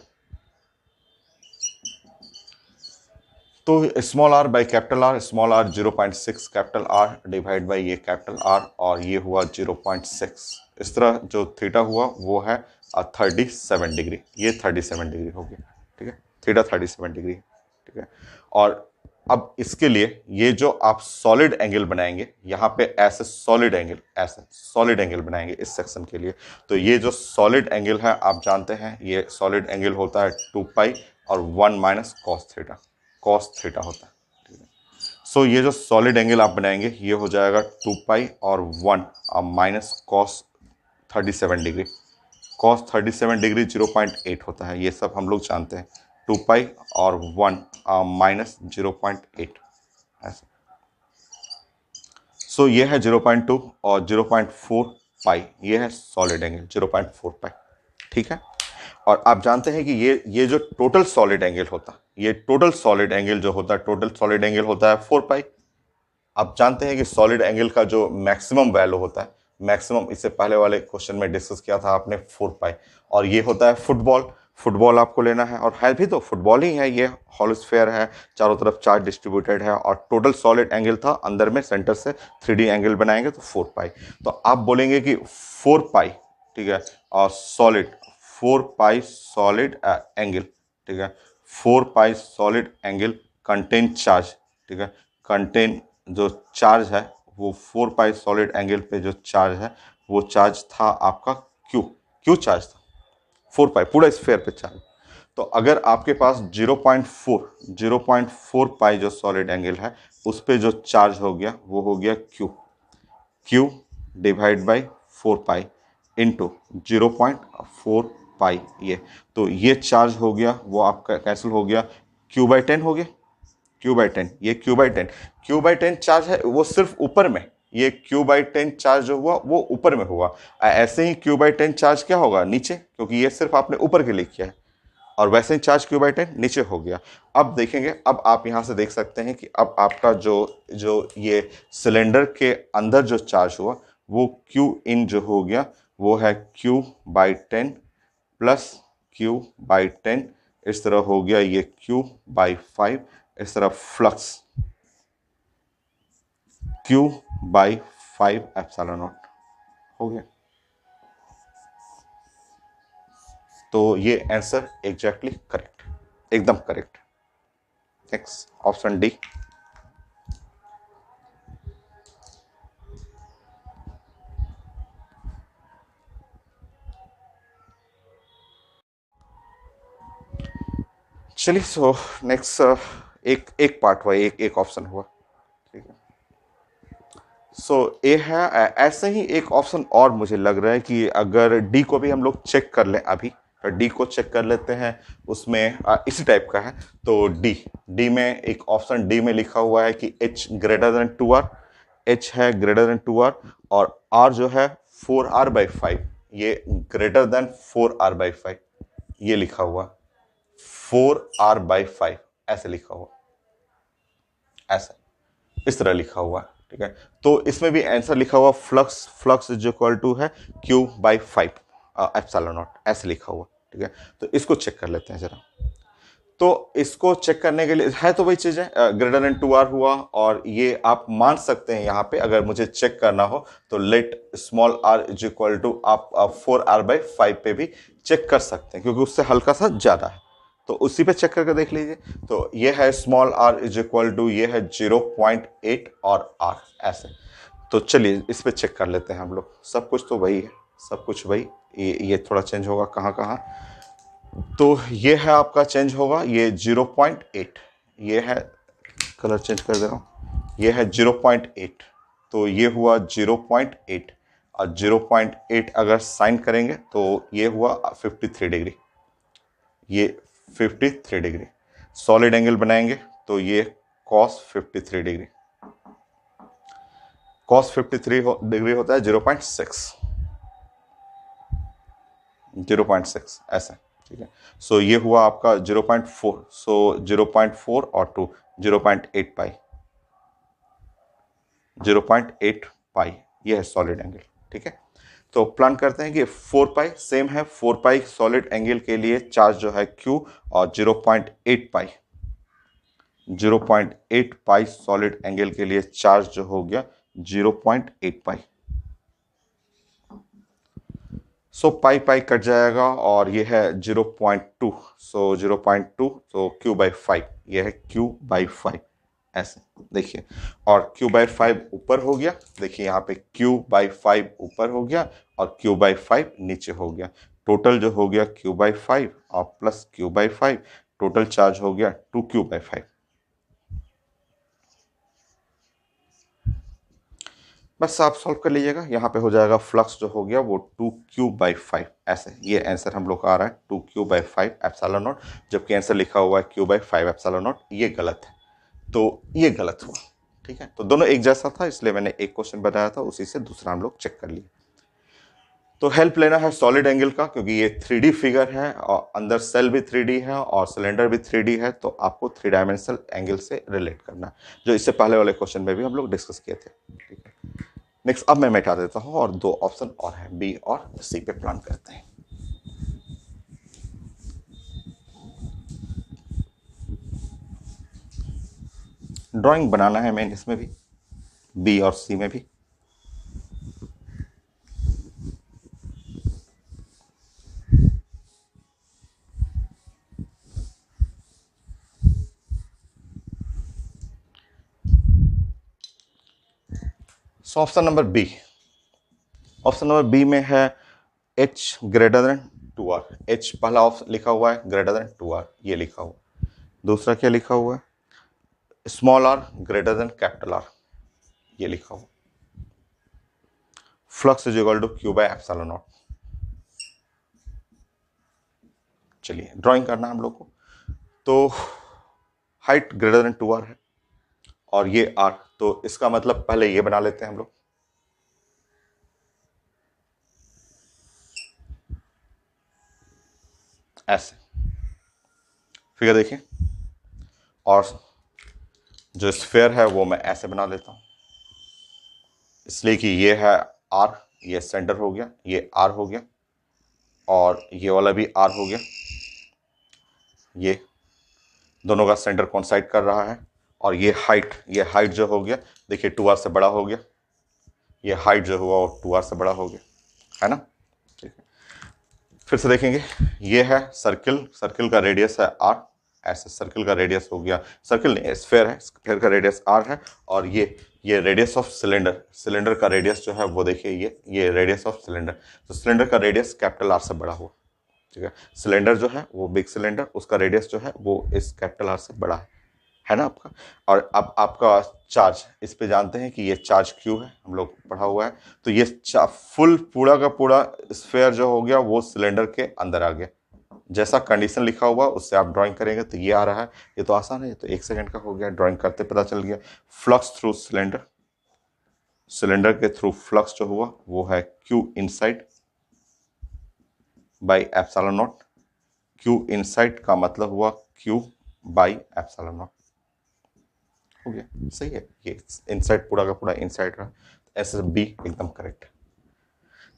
तो small r by capital R, small r 0.6 capital R divide by ये कैपिटल आर, और ये हुआ 0.6, इस तरह जो थीटा हुआ वो है 37 डिग्री, ये 37 डिग्री हो गया, ठीक है, थीटा 37 डिग्री, ठीक है। और अब इसके लिए ये जो आप सॉलिड एंगल बनाएंगे यहाँ पे, ऐसे सॉलिड एंगल, ऐसे सॉलिड एंगल बनाएंगे इस सेक्शन के लिए, तो ये जो सॉलिड एंगल है आप जानते हैं ये सॉलिड एंगल होता है 2 पाई और 1 minus cos theta, cos theta होता है, ठीक है। सो ये जो सॉलिड एंगल आप बनाएंगे ये हो जाएगा 2 पाई और 1 minus cos 37 degree, cos 37 degree 0.8 होता है, ये सब हम लोग जानते हैं, 2 पाई और 1 माइनस 0.8 ऐसा। सो ये है 0.2 और 0.4 पाई, ये है सॉलिड एंगल 0.4 पाई, ठीक है। और आप जानते हैं कि ये जो टोटल सॉलिड एंगल होता है, ये टोटल सॉलिड एंगल जो होता है, टोटल सॉलिड एंगल होता है 4 पाई। आप जानते हैं कि सॉलिड एंगल का जो मैक्सिमम वैल्यू होता है, मैक्सिमम, इससे पहले वाले क्वेश्चन में डिस्कस किया था आपने 4 पाई, और ये होता है फुटबॉल, फुटबॉल आपको लेना है, और है भी तो फुटबॉल ही है, ये हॉल स्फेयर है, चारों तरफ चार्ज डिस्ट्रीब्यूटेड है, और टोटल सॉलिड एंगल था, अंदर में सेंटर से 3D एंगल बनाएंगे तो 4 पाई। तो आप बोलेंगे कि 4 पाई, ठीक है, और सॉलिड 4 पाई सॉलिड एंगल, ठीक है, 4 पाई सॉलिड एंगल कंटेन चार्ज, ठीक है, कंटेन जो चार्ज है वो 4 पाई सॉलिड एंगल पे जो चार्ज है वो चार्ज था आपका क्यू चार्ज था 4 पाई पूरा स्फेयर पे चार्ज। तो अगर आपके पास 0.4 पाई जो सॉलिड एंगल है उस पे जो चार्ज हो गया वो हो गया Q divide by 4 pi into 0.4 पाई, ये तो ये चार्ज हो गया वो आपका कैंसिल हो गया, Q/10 हो गया, Q/10, ये Q/10, Q/10 चार्ज है वो सिर्फ ऊपर में, ये Q/10 चार्ज जो हुआ वो ऊपर में हुआ, ऐसे ही Q/10 चार्ज क्या होगा नीचे, क्योंकि ये सिर्फ आपने ऊपर के लिए किया है, और वैसे ही चार्ज Q/10 नीचे हो गया। अब देखेंगे, अब आप यहाँ से देख सकते हैं कि अब आपका जो जो ये सिलेंडर के अंदर जो चार्ज हुआ वो Q इन जो हो गया वो है Q/10 प्लस Q/10, इस तरह हो गया ये Q/5, इस तरह फ्लक्स Q/5 एप्सिलॉन नॉट हो गया। तो ये आंसर एग्जैक्टली करेक्ट, एकदम करेक्ट। Next option D. चलिए, सो नेक्स्ट एक एक पार्ट हुआ, एक ऑप्शन हुआ, ठीक है। सो ए है, ऐसे ही एक ऑप्शन और मुझे लग रहा है कि अगर डी को भी हम लोग चेक कर लें अभी, तो डी को चेक कर लेते हैं, उसमें इसी टाइप का है। तो डी में एक ऑप्शन डी में लिखा हुआ है कि H greater than 2r, H है ग्रेटर देन 2r, और आर जो है 4r/5, ये ग्रेटर देन 4r/5, ये लिखा हुआ 4r/5 ऐसे लिखा हुआ, ऐसा इस तरह लिखा हुआ है, ठीक है। तो इसमें भी आंसर लिखा हुआ flux, flux is equal to है क्यू बाई 5 एप्सिलॉन नॉट, ऐसे लिखा हुआ, ठीक है। तो इसको चेक कर लेते हैं जरा। तो इसको चेक करने के लिए है तो वही चीज है, ग्रेटर देन 2r हुआ, और ये आप मान सकते हैं यहाँ पे अगर मुझे चेक करना हो तो let small r is equal to आप 4r/5 पे भी चेक कर सकते हैं, क्योंकि उससे हल्का सा ज्यादा है, तो उसी पे चेक करके देख लीजिए। तो ये है small r is equal to, ये है 0.8 और r ऐसे। तो चलिए इस पे चेक कर लेते हैं हम लोग। सब कुछ तो वही है, सब कुछ वही, ये थोड़ा चेंज होगा कहाँ कहाँ। तो ये है आपका चेंज होगा, ये 0.8, ये है, कलर चेंज कर दे रहा हूँ, ये है 0.8, तो ये हुआ 0.8, और 0.8 अगर साइन करेंगे तो ये हुआ 53 डिग्री, ये 53 डिग्री। सॉलिड एंगल बनाएंगे तो ये cos 53 डिग्री, cos 53 डिग्री होता है 0.6, 0.6 ऐसा, ठीक है। सो ये हुआ आपका 0.4, सो 0.4 और 2 0.8 पाई, 0.8 पाई, ये है सॉलिड एंगल, ठीक है। तो प्लान करते हैं कि 4 पाई सेम है, 4 पाई सॉलिड एंगल के लिए चार्ज जो है Q, और 0.8 पाई, 0.8 पाई सॉलिड एंगल के लिए चार्ज जो हो गया 0.8 पाई। सो पाई पाई कट जाएगा, और ये है 0.2, सो 0.2, तो Q/5, ये है Q/5 ऐसे, देखिए। और Q/5 ऊपर हो गया, देखिए यहाँ पे Q/5 ऊपर हो गया और Q/5 नीचे हो गया। टोटल जो हो गया Q/5 और प्लस Q/5, टोटल चार्ज हो गया 2Q/5। बस आप सॉल्व कर लीजिएगा, यहाँ पे हो जाएगा फ्लक्स जो हो गया वो 2Q/5 ऐसे। ये आंसर हम लोग का आ रहा है 2Q/5 एप्सिलॉन नॉट, जबकि आंसर लिखा हुआ है Q/5 एप्सिलॉन नॉट, ये गलत है। तो ये गलत हुआ, ठीक है। तो दोनों एक जैसा था, इसलिए मैंने एक क्वेश्चन बताया था, उसी से दूसरा हम लोग चेक कर लिए। तो हेल्प लेना है सॉलिड एंगल का, क्योंकि ये 3D फिगर है और अंदर सेल भी 3D है और सिलेंडर भी 3D है, तो आपको 3 डायमेंशनल एंगल से रिलेट करना है, जो इससे पहले वाले क्वेश्चन में भी हम लोग डिस्कस किए थे, ठीक है। नेक्स्ट अब मैं मिटा देता हूं, और दो ऑप्शन और है, बी और सी पे प्लान करते हैं। ड्राइंग बनाना है मेन इसमें भी, बी और सी में भी। So option number B, option number B में है h greater than 2r। h पहला ऑप्शन लिखा हुआ है ग्रेटर देन 2r, ये लिखा हुआ। दूसरा क्या लिखा हुआ है, small r greater than capital R, ये लिखा हुआ। Flux is equal to Q/ε0। चलिए ड्राइंग करना है हम लोग को। तो हाइट ग्रेटर देन 2r है और ये r, तो इसका मतलब पहले ये बना लेते हैं हम लोग, ऐसे फिगर देखिए। और जो स्फेयर है वो मैं ऐसे बना लेता हूं, इसलिए कि ये है r, ये सेंटर हो गया, ये r हो गया, और ये वाला भी r हो गया, ये दोनों का सेंटर कॉन्साइड कर रहा है। और ये हाइट जो हो गया, देखिए 2r से बड़ा हो गया, ये हाइट जो हुआ वो 2r से बड़ा हो गया, है ना, ठीक है। फिर से देखेंगे, ये है सर्किल, सर्किल का रेडियस है r, ऐसे सर्किल का रेडियस हो गया, सर्किल नहीं स्फेयर है, स्फेयर का रेडियस r है। और ये रेडियस ऑफ सिलेंडर, सिलेंडर का रेडियस जो है वो देखिए, ये रेडियस ऑफ सिलेंडर, तो सिलेंडर का रेडियस कैपिटल R से बड़ा हुआ, ठीक है। सिलेंडर जो है वो बिग सिलेंडर, उसका रेडियस जो है वो इस कैपिटल R से बड़ा है ना आपका। और अब आपका चार्ज, इस पे जानते हैं कि ये चार्ज Q है, हम लोग पढ़ा हुआ है। तो ये फुल पूरा का पूरा स्फेयर जो हो गया वो सिलेंडर के अंदर आ गया, जैसा कंडीशन लिखा हुआ उससे आप ड्राइंग करेंगे तो ये आ रहा है। ये तो आसान है, ये तो 1 सेकंड का हो गया, ड्राइंग करते पता चल गया। फ्लक्स थ्रू सिलेंडर, सिलेंडर के थ्रू फ्लक्स जो हुआ वो है Q inside by epsilon naught. Q inside का मतलब हुआ Q बाई एप्सिलॉन नॉट, हो गया, सही है, ये इनसाइड पूरा का पूरा इनसाइड रहा, ऐसे बी एकदम करेक्ट।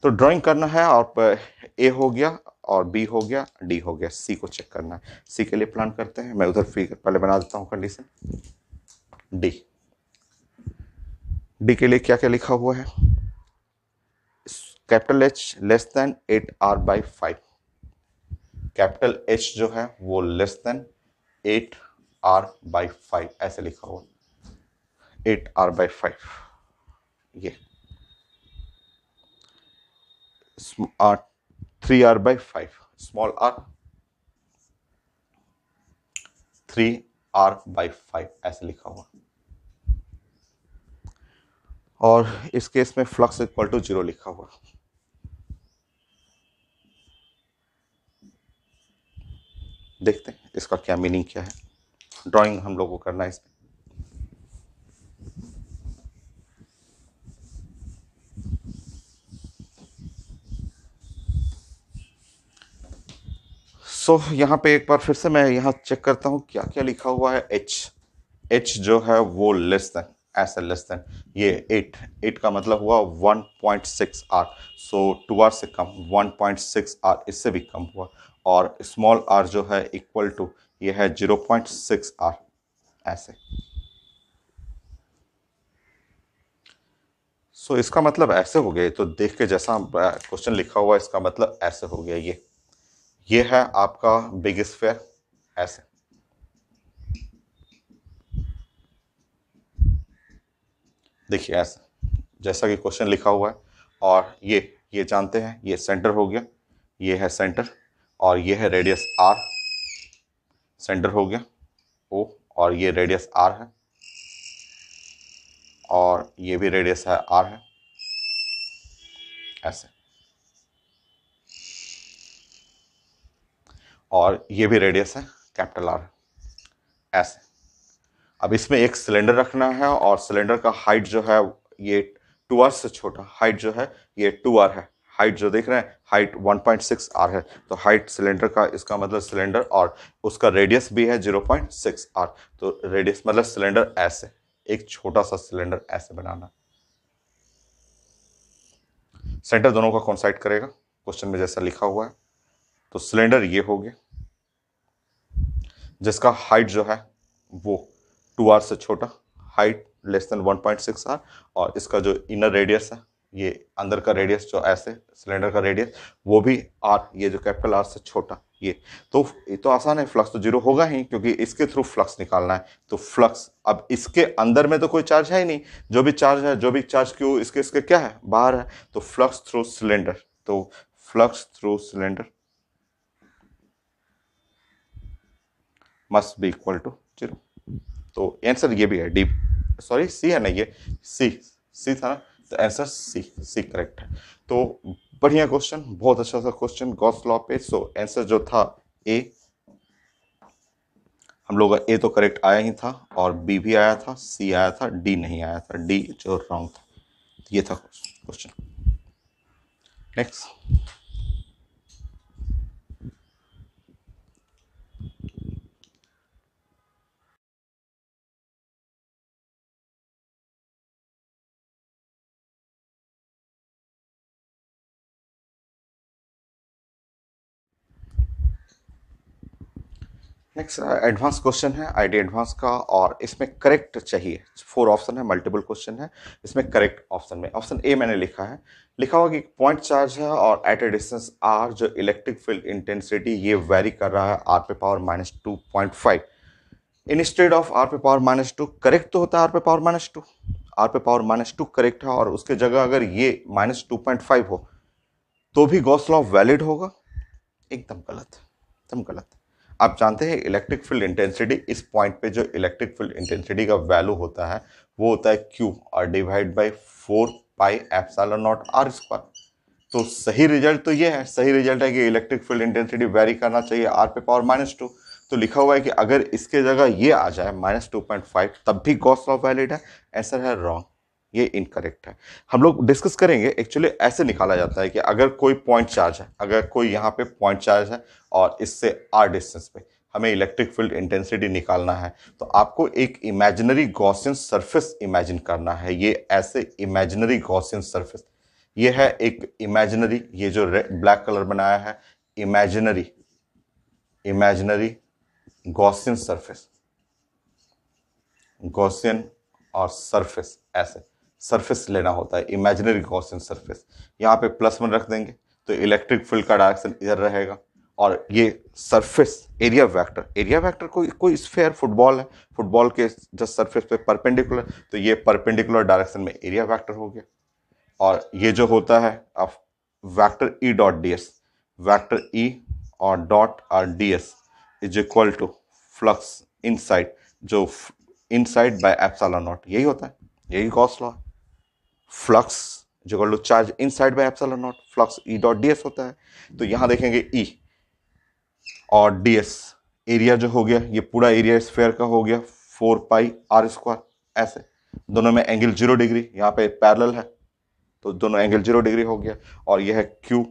तो ड्राइंग करना है और ए हो गया और बी हो गया, डी हो गया, सी को चेक करना है। सी के लिए प्लान करते हैं, मैं उधर फिगर पहले बना देता हूँ कंडीशन। डी, डी के लिए क्या क्या लिखा हुआ है, capital H less than 8r/5, capital H जो है वो लेस देन 8r/5 ऐसे लिखा हुआ, 8r/5, ये 3r/5, स्मॉल आर 3r/5 ऐसे लिखा हुआ। और इस केस में फ्लक्स इक्वल टू 0 लिखा हुआ। देखते हैं इसका क्या मीनिंग क्या है, ड्राइंग हम लोग को करना है इसमें। यहां पे एक बार फिर से मैं यहां चेक करता हूं क्या क्या लिखा हुआ है। एच जो है वो लेस देन, ऐसे लेस देन, ये 8 का मतलब हुआ 1.6 आर, सो 2 आर से कम, 1.6 आर इससे भी कम हुआ। और स्मॉल आर जो है इक्वल टू ये है 0.6 आर ऐसे। इसका मतलब ऐसे हो गया, तो देख के जैसा क्वेश्चन लिखा हुआ है इसका मतलब ऐसे हो गया, ये है आपका बिग स्फेयर ऐसे। देखिए ऐसे जैसा कि क्वेश्चन लिखा हुआ है, और ये जानते हैं ये सेंटर हो गया, ये है सेंटर, और ये है रेडियस आर, सेंटर हो गया ओ, और ये रेडियस आर है, और ये भी रेडियस है आर है ऐसे, और ये भी रेडियस है कैपिटल आर ऐसे। अब इसमें एक सिलेंडर रखना है, और सिलेंडर का हाइट जो है ये 2r से छोटा, हाइट जो है ये 2r है, हाइट जो देख रहे हैं हाइट 1.6 आर है, तो हाइट सिलेंडर का इसका मतलब सिलेंडर, और उसका रेडियस भी है 0.6 आर, तो रेडियस मतलब सिलेंडर ऐसे, एक छोटा सा सिलेंडर ऐसे बनाना। सेंटर दोनों का कॉन्साइड करेगा क्वेश्चन में जैसा लिखा हुआ है। तो सिलेंडर ये हो गया जिसका हाइट जो है वो 2r से छोटा, हाइट लेस देन 1.6 आर, और इसका जो इनर रेडियस है, ये अंदर का रेडियस जो ऐसे सिलेंडर का रेडियस वो भी आर, ये जो कैपिटल आर से छोटा, ये तो आसान है, फ्लक्स तो 0 होगा ही क्योंकि इसके थ्रू फ्लक्स निकालना है। तो फ्लक्स, अब इसके अंदर में तो कोई चार्ज है ही नहीं, जो भी चार्ज है, जो भी चार्ज क्यू इसके क्या है, बाहर है, तो फ्लक्स थ्रू सिलेंडर, तो flux through cylinder must be equal to 0। तो आंसर ये भी है डी, सॉरी सी है ना, ये सी था ना, तो आंसर सी करेक्ट है। तो बढ़िया क्वेश्चन, बहुत अच्छा सा क्वेश्चन गॉस लॉ पे। सो आंसर जो था ए, हम लोग का ए तो करेक्ट आया ही था, और बी भी आया था, सी आया था, डी नहीं आया था, डी जो रॉन्ग था। ये था क्वेश्चन। नेक्स्ट, एडवांस क्वेश्चन है आईडी एडवांस का, और इसमें करेक्ट चाहिए, 4 ऑप्शन है, मल्टीपल क्वेश्चन है, इसमें करेक्ट ऑप्शन में ऑप्शन ए मैंने लिखा हुआ कि पॉइंट चार्ज है और एट ए डिस्टेंस आर, जो इलेक्ट्रिक फील्ड इंटेंसिटी ये वेरी कर रहा है आर पे पावर -2.5 इंस्टेड ऑफ आर पे पावर -2। करेक्ट तो होता है आर पे पावर -2, आर पे पावर -2 करेक्ट है, और उसके जगह अगर ये -2.5 हो तो भी गॉस लॉ वैलिड होगा, एकदम गलत, एकदम गलत। आप जानते हैं इलेक्ट्रिक फील्ड इंटेंसिटी, इस पॉइंट पे जो इलेक्ट्रिक फील्ड इंटेंसिटी का वैल्यू होता है वो होता है Q और डिवाइड बाय 4πε0r²। तो सही रिजल्ट तो ये है, सही रिजल्ट है कि इलेक्ट्रिक फील्ड इंटेंसिटी वेरी करना चाहिए आर पे पावर -2। तो लिखा हुआ है कि अगर इसके जगह ये आ जाए -2.5 तब भी गॉस लॉ वैलिड है। आंसर है रॉन्ग, ये इनकरेक्ट है। हम लोग डिस्कस करेंगे, एक्चुअली ऐसे निकाला जाता है कि अगर कोई पॉइंट चार्ज है, अगर कोई यहाँ पे पॉइंट चार्ज है और इससे आर डिस्टेंस पे हमें इलेक्ट्रिक फील्ड इंटेंसिटी निकालना है, तो आपको एक इमेजिनरी गॉसियन सरफेस इमेजिन करना है। ये ऐसे इमेजिनरी गॉसियन सरफेस, ये है एक इमेजिनरी, ये जो ब्लैक कलर बनाया है, imaginary imaginary Gaussian surface, Gaussian और सरफेस, ऐसे सरफेस लेना होता है, इमेजिनरी गॉसियन सरफेस। यहाँ पे +1 रख देंगे तो इलेक्ट्रिक फील्ड का डायरेक्शन इधर रहेगा, और ये surface area vector, area vector कोई स्फीयर फुटबॉल है, फुटबॉल के जस्ट सरफेस पे परपेंडिकुलर, तो ये परपेंडिकुलर डायरेक्शन में एरिया वेक्टर हो गया। और ये जो होता है अब vector E dot D s, vector E और dot r d S is equal to flux inside, जो इनसाइड बाय एप्सिलॉन नॉट, यही होता है, यही गॉस लॉ है। फ्लक्स जो कर लो charge inside by epsilon naught, flux E dot D s होता है। तो यहां देखेंगे ई और डी एस, एरिया जो हो गया, ये पूरा एरिया स्फीयर का हो गया 4πr², ऐसे दोनों में एंगल 0 डिग्री, यहाँ पे पैरेलल है तो दोनों एंगल 0 डिग्री हो गया। और यह है क्यू,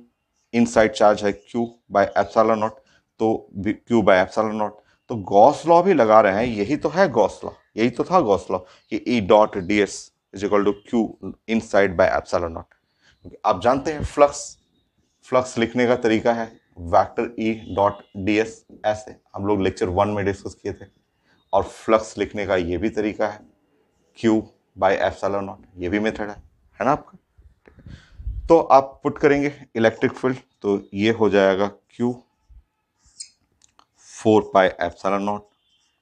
इनसाइड चार्ज है क्यू बाय एप्सिलॉन नॉट, तो क्यू बाय एप्सिलॉन नॉट। तो गॉस लॉ भी लगा रहे हैं, यही तो है गॉस लॉ, यही तो था गॉस लॉ कि E dot D S is equal to Q inside by epsilon naught. आप जानते हैं फ्लक्स लिखने का तरीका है vector E dot D S, ऐसे हम लोग लेक्चर 1 में डिस्कस किए थे। और फ्लक्स लिखने का ये भी तरीका है क्यू बाय एप्सिलॉन नॉट, ये भी मेथड है ना आपका। तो आप पुट करेंगे इलेक्ट्रिक फील्ड, तो ये हो जाएगा क्यू 4πε0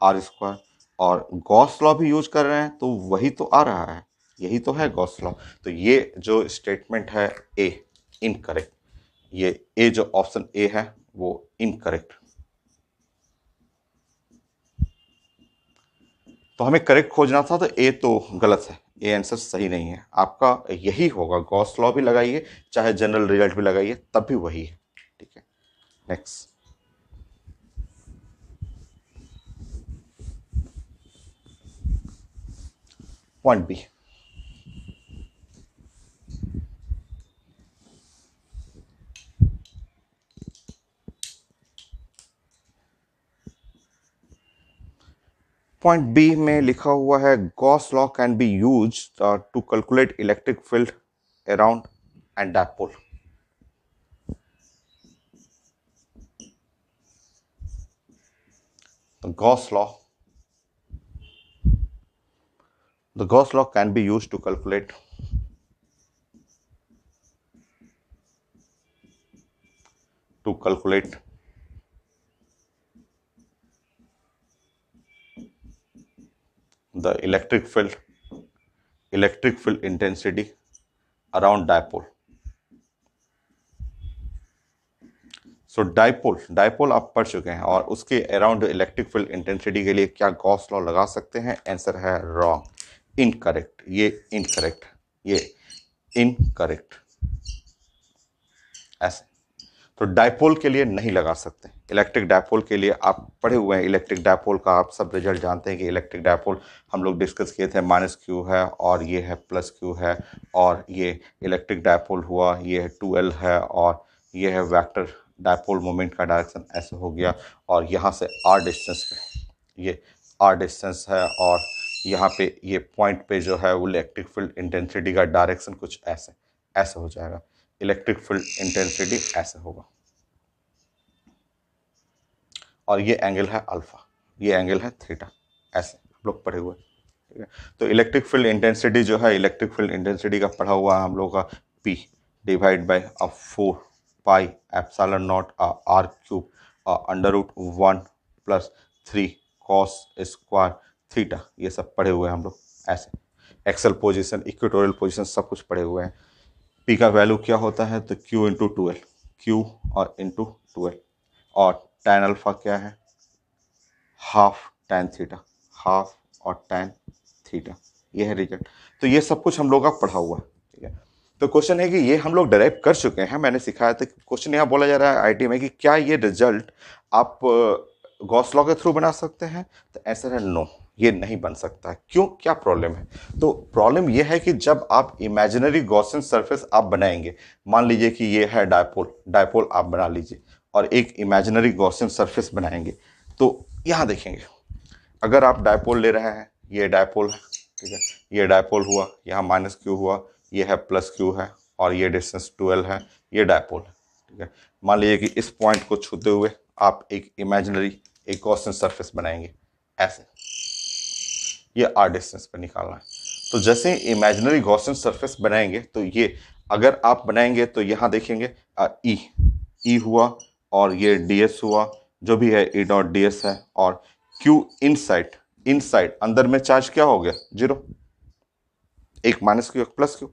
r²। और गॉस लॉ भी यूज कर रहे हैं तो वही तो आ रहा है, यही तो है गॉस लॉ। तो ये जो स्टेटमेंट है ए इनकरेक्ट, ये ए जो ऑप्शन ए है वो इनकरेक्ट। तो हमें करेक्ट खोजना था, तो ए तो गलत है, ए आंसर सही नहीं है आपका, यही होगा। गॉस लॉ भी लगाइए चाहे जनरल रिजल्ट भी लगाइए तब भी वही है, ठीक है। Next point B, point B में लिखा हुआ है Gauss law can be use to calculate electric field around and dipole. The Gauss law can be used to calculate the electric field intensity around dipole. So dipole आप पढ़ चुके हैं, और उसके अराउंड इलेक्ट्रिक फील्ड इंटेंसिटी के लिए क्या Gauss law लगा सकते हैं? आंसर है रॉन्ग, इनकरेक्ट, ये इनकरेक्ट, ये इनकरेक्ट, ऐसे। तो डाइपोल के लिए नहीं लगा सकते। इलेक्ट्रिक डाइपोल के लिए आप पढ़े हुए हैं, इलेक्ट्रिक डाइपोल का आप सब रिजल्ट जानते हैं कि इलेक्ट्रिक डाइपोल हम लोग डिस्कस किए थे, -q है और ये है +q है, और ये इलेक्ट्रिक डाइपोल हुआ, ये 2l है, और ये है वेक्टर डाइपोल मोमेंट का डायरेक्शन ऐसे हो गया, और यहाँ से r डिस्टेंस पे, ये r डिस्टेंस है, और यहाँ पे ये पॉइंट पे जो है वो इलेक्ट्रिक फील्ड इंटेंसिटी का डायरेक्शन कुछ ऐसे ऐसे हो जाएगा, इलेक्ट्रिक फील्ड इंटेंसिटी ऐसे होगा, और ये एंगल है अल्फा, ये एंगल है थीटा, ऐसे हम लोग पढ़े हुए, ठीक है। तो इलेक्ट्रिक फील्ड इंटेंसिटी जो है, इलेक्ट्रिक फील्ड इंटेंसिटी का पढ़ा हुआ है हम लोग का P divide by 4πε0 r³ √1 + 3 cos square theta, ये सब पढ़े हुए हैं हम लोग ऐसे। एक्सल पोजीशन, इक्वेटोरियल पोजीशन सब कुछ पढ़े हुए हैं। P का वैल्यू क्या होता है? तो Q × 2l, Q और × 2l, और tan अल्फा क्या है? हाफ tan थीटा, हाफ और tan थीटा, ये है रिजल्ट। तो ये सब कुछ हम लोग का पढ़ा हुआ है, ठीक है। तो क्वेश्चन है कि ये हम लोग डेराइव कर चुके हैं, मैंने सिखाया था। क्वेश्चन यहाँ बोला जा रहा है आईटी में कि क्या ये रिजल्ट आप गॉस लॉ के थ्रू बना सकते हैं? तो आंसर है नो, ये नहीं बन सकता है। क्यों, क्या प्रॉब्लम है? तो प्रॉब्लम ये है कि जब आप इमेजिनरी गॉसियन सरफेस आप बनाएंगे, मान लीजिए कि ये है डायपोल, डायपोल आप बना लीजिए और एक इमेजिनरी गॉसियन सरफेस बनाएंगे, तो यहां देखेंगे, अगर आप डायपोल ले रहे हैं, ये डायपोल है, ठीक है, ये डायपोल हुआ, यहाँ माइनस क्यू हुआ, ये है प्लस क्यू है, और ये डिस्टेंस 12 है, ये डायपोल है, ठीक है। मान लीजिए कि इस पॉइंट को छूते हुए आप एक इमेजिनरी एक गॉसियन सरफेस बनाएंगे ऐसे, ये आर डिस्टेंस पर निकालना है। तो जैसे इमेजिनरी गॉसियन सरफेस बनाएंगे तो ये अगर आप बनाएंगे तो यहाँ देखेंगे ई ई हुआ, और ये ds हुआ, जो भी है ई डॉट ds है, और q इनसाइड इनसाइड अंदर में चार्ज क्या हो गया, जीरो, एक माइनस क्यू एक प्लस क्यू,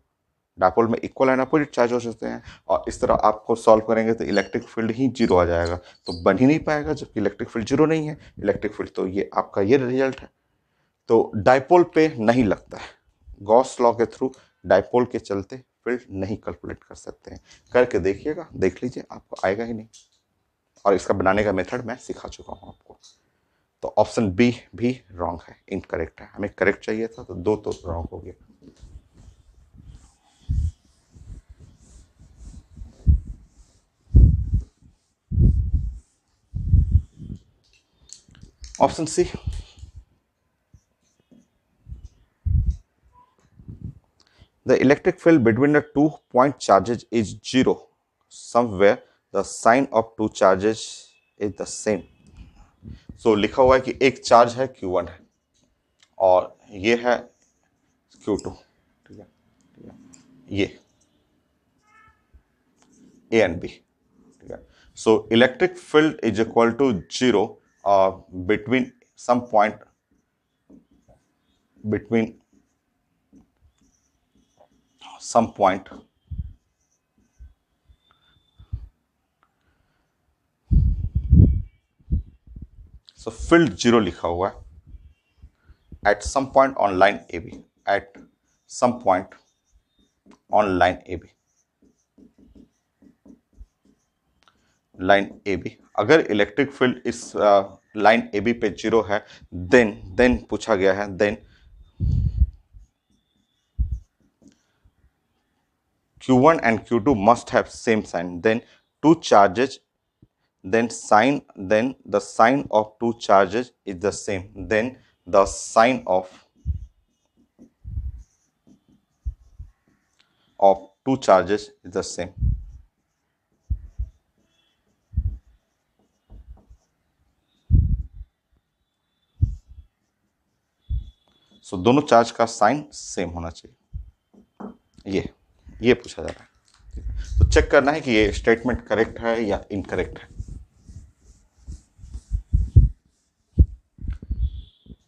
डायपोल में इक्वल एंड अपोजिट चार्ज हो सकते हैं। और इस तरह आपको सॉल्व करेंगे तो इलेक्ट्रिक फील्ड ही जीरो आ जाएगा, तो बन ही नहीं पाएगा, जबकि इलेक्ट्रिक फील्ड जीरो नहीं है, इलेक्ट्रिक फील्ड तो ये आपका ये रिजल्ट है। तो डायपोल पे नहीं लगता है, गॉस लॉ के थ्रू डायपोल के चलते फील्ड नहीं कैलकुलेट कर सकते हैं। करके देखिएगा, देख लीजिए, आपको आएगा ही नहीं। और इसका बनाने का मेथड मैं सिखा चुका हूं आपको। तो ऑप्शन बी भी रॉन्ग है, इनकरेक्ट है, हमें करेक्ट चाहिए था, तो दो तो रॉन्ग हो गया। Option C, the electric field between the 2 point charges is zero somewhere the sign of two charges is the same। so लिखा हुआ है कि एक चार्ज है Q1 है, और ये है Q2, ठीक है, ये A एंड B, ठीक है। So electric field is equal to zero between some point, between some point so filled zero लिखा हुआ है at some point on line AB, at some point on line AB, line AB। अगर electric field इस line AB पे zero है, then पूछा गया है, then Q1 and Q2 must have same sign, then two charges, then the sign of two charges is the same, then the sign of two charges is the same। सो दोनों charge का sign same होना चाहिए, ये पूछा जा रहा है। तो चेक करना है कि ये स्टेटमेंट करेक्ट है या इनकरेक्ट है।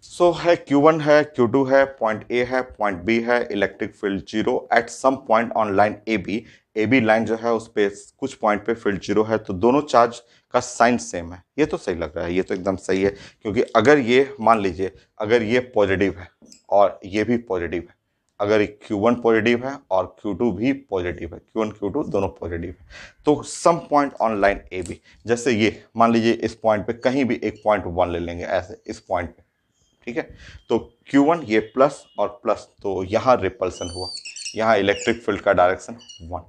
सो है Q1 है, Q2 है, पॉइंट A है, पॉइंट B है, electric field zero at some point on line AB line जो है उस पे कुछ पॉइंट पे फील्ड जीरो है, तो दोनों चार्ज का साइन सेम है। ये तो सही लग रहा है, ये तो एकदम सही है, क्योंकि अगर ये मान लीजिए अगर ये पॉजिटिव है और ये भी पॉजिटिव है, अगर Q1 पॉजिटिव है और Q2 भी पॉजिटिव है, Q1 Q2 दोनों पॉजिटिव है, तो some point on line AB, जैसे ये मान लीजिए इस पॉइंट पे कहीं भी एक पॉइंट 1 ले लेंगे ऐसे इस पॉइंट पे, ठीक है। तो Q1 ये प्लस और प्लस, तो यहाँ रिपल्सन हुआ, यहाँ इलेक्ट्रिक फील्ड का डायरेक्शन 1,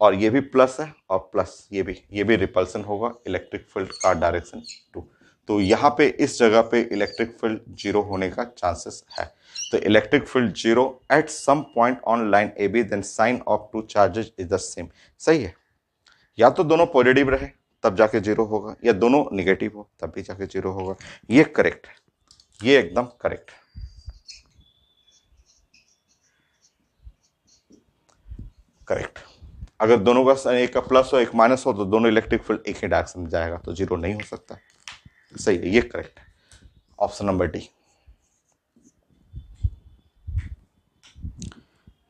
और ये भी प्लस है और प्लस ये भी रिपल्सन होगा, इलेक्ट्रिक फील्ड का डायरेक्शन 2। तो यहाँ पे इस जगह पे इलेक्ट्रिक फील्ड जीरो होने का चांसेस है। तो electric field zero at some point on line AB, then sign of two charges is the same. सही है, या तो दोनों पॉजिटिव रहे तब जाके जीरो होगा, या दोनों निगेटिव हो तब भी जाके जीरो होगा। ये करेक्ट है, ये एकदम करेक्ट है, करेक्ट। अगर दोनों का एक का प्लस हो एक माइनस हो तो दोनों इलेक्ट्रिक फील्ड एक ही डायरेक्शन में जाएगा, तो जीरो नहीं हो सकता। सही है, ये करेक्ट है, option number D.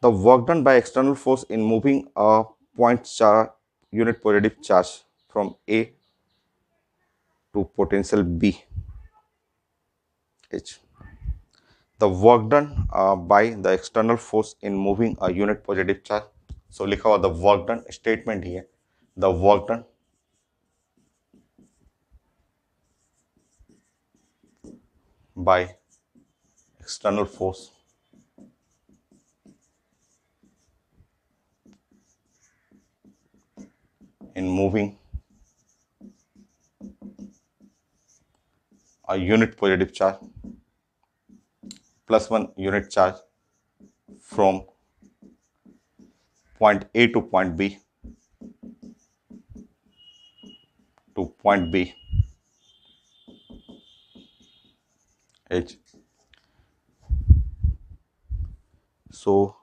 The work done by external force in moving a point charge unit positive charge from A to potential B H। the work done by the external force in moving a unit positive charge। so लिखा हुआ the work done, statement ही है, the work done by external force in moving a unit positive charge plus 1 unit charge from point A to point B to point B H. So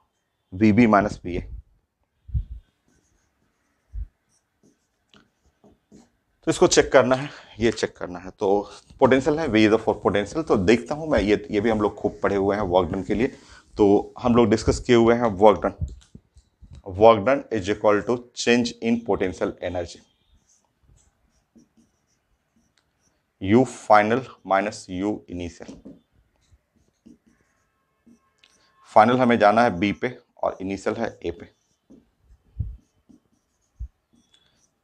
VB minus VA. तो इसको check करना है, ये check करना है। तो potential है, V is the for potential. तो देखता हूं मैं, ये भी हम लोग खूब पढ़े हुए हैं वर्क डन के लिए। तो हम लोग डिस्कस किए हुए हैं work done. Work done is equal to change in potential energy, U final minus U initial. Final हमें जाना है बी पे और इनिशियल है ए पे,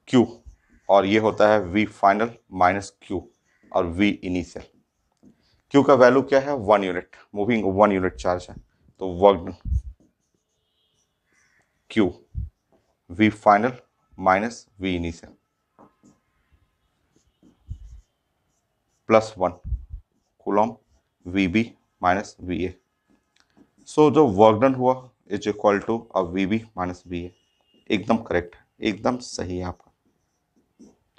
क्यू, और ये होता है वी फाइनल माइनस क्यू और वी इनिशियल। क्यू का वैल्यू क्या है? 1 यूनिट, मूविंग 1 यूनिट चार्ज है। तो work done q V final minus V initial plus 1 coulomb V B minus V A. So जो वर्क डन हुआ is equal to V B minus V A. एकदम correct है, एकदम सही है आपका।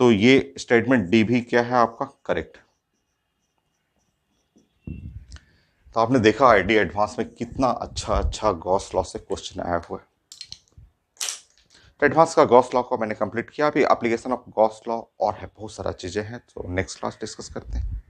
तो ये स्टेटमेंट डी भी क्या है आपका? करेक्ट। तो आपने देखा आईडी एडवांस में कितना अच्छा अच्छा गॉस लॉ से क्वेश्चन आया हुआ है। तो एडवांस का गॉस लॉ को मैंने कंप्लीट किया। अभी एप्लीकेशन ऑफ गॉस लॉ और है, बहुत सारा चीजें हैं, तो नेक्स्ट क्लास डिस्कस करते हैं।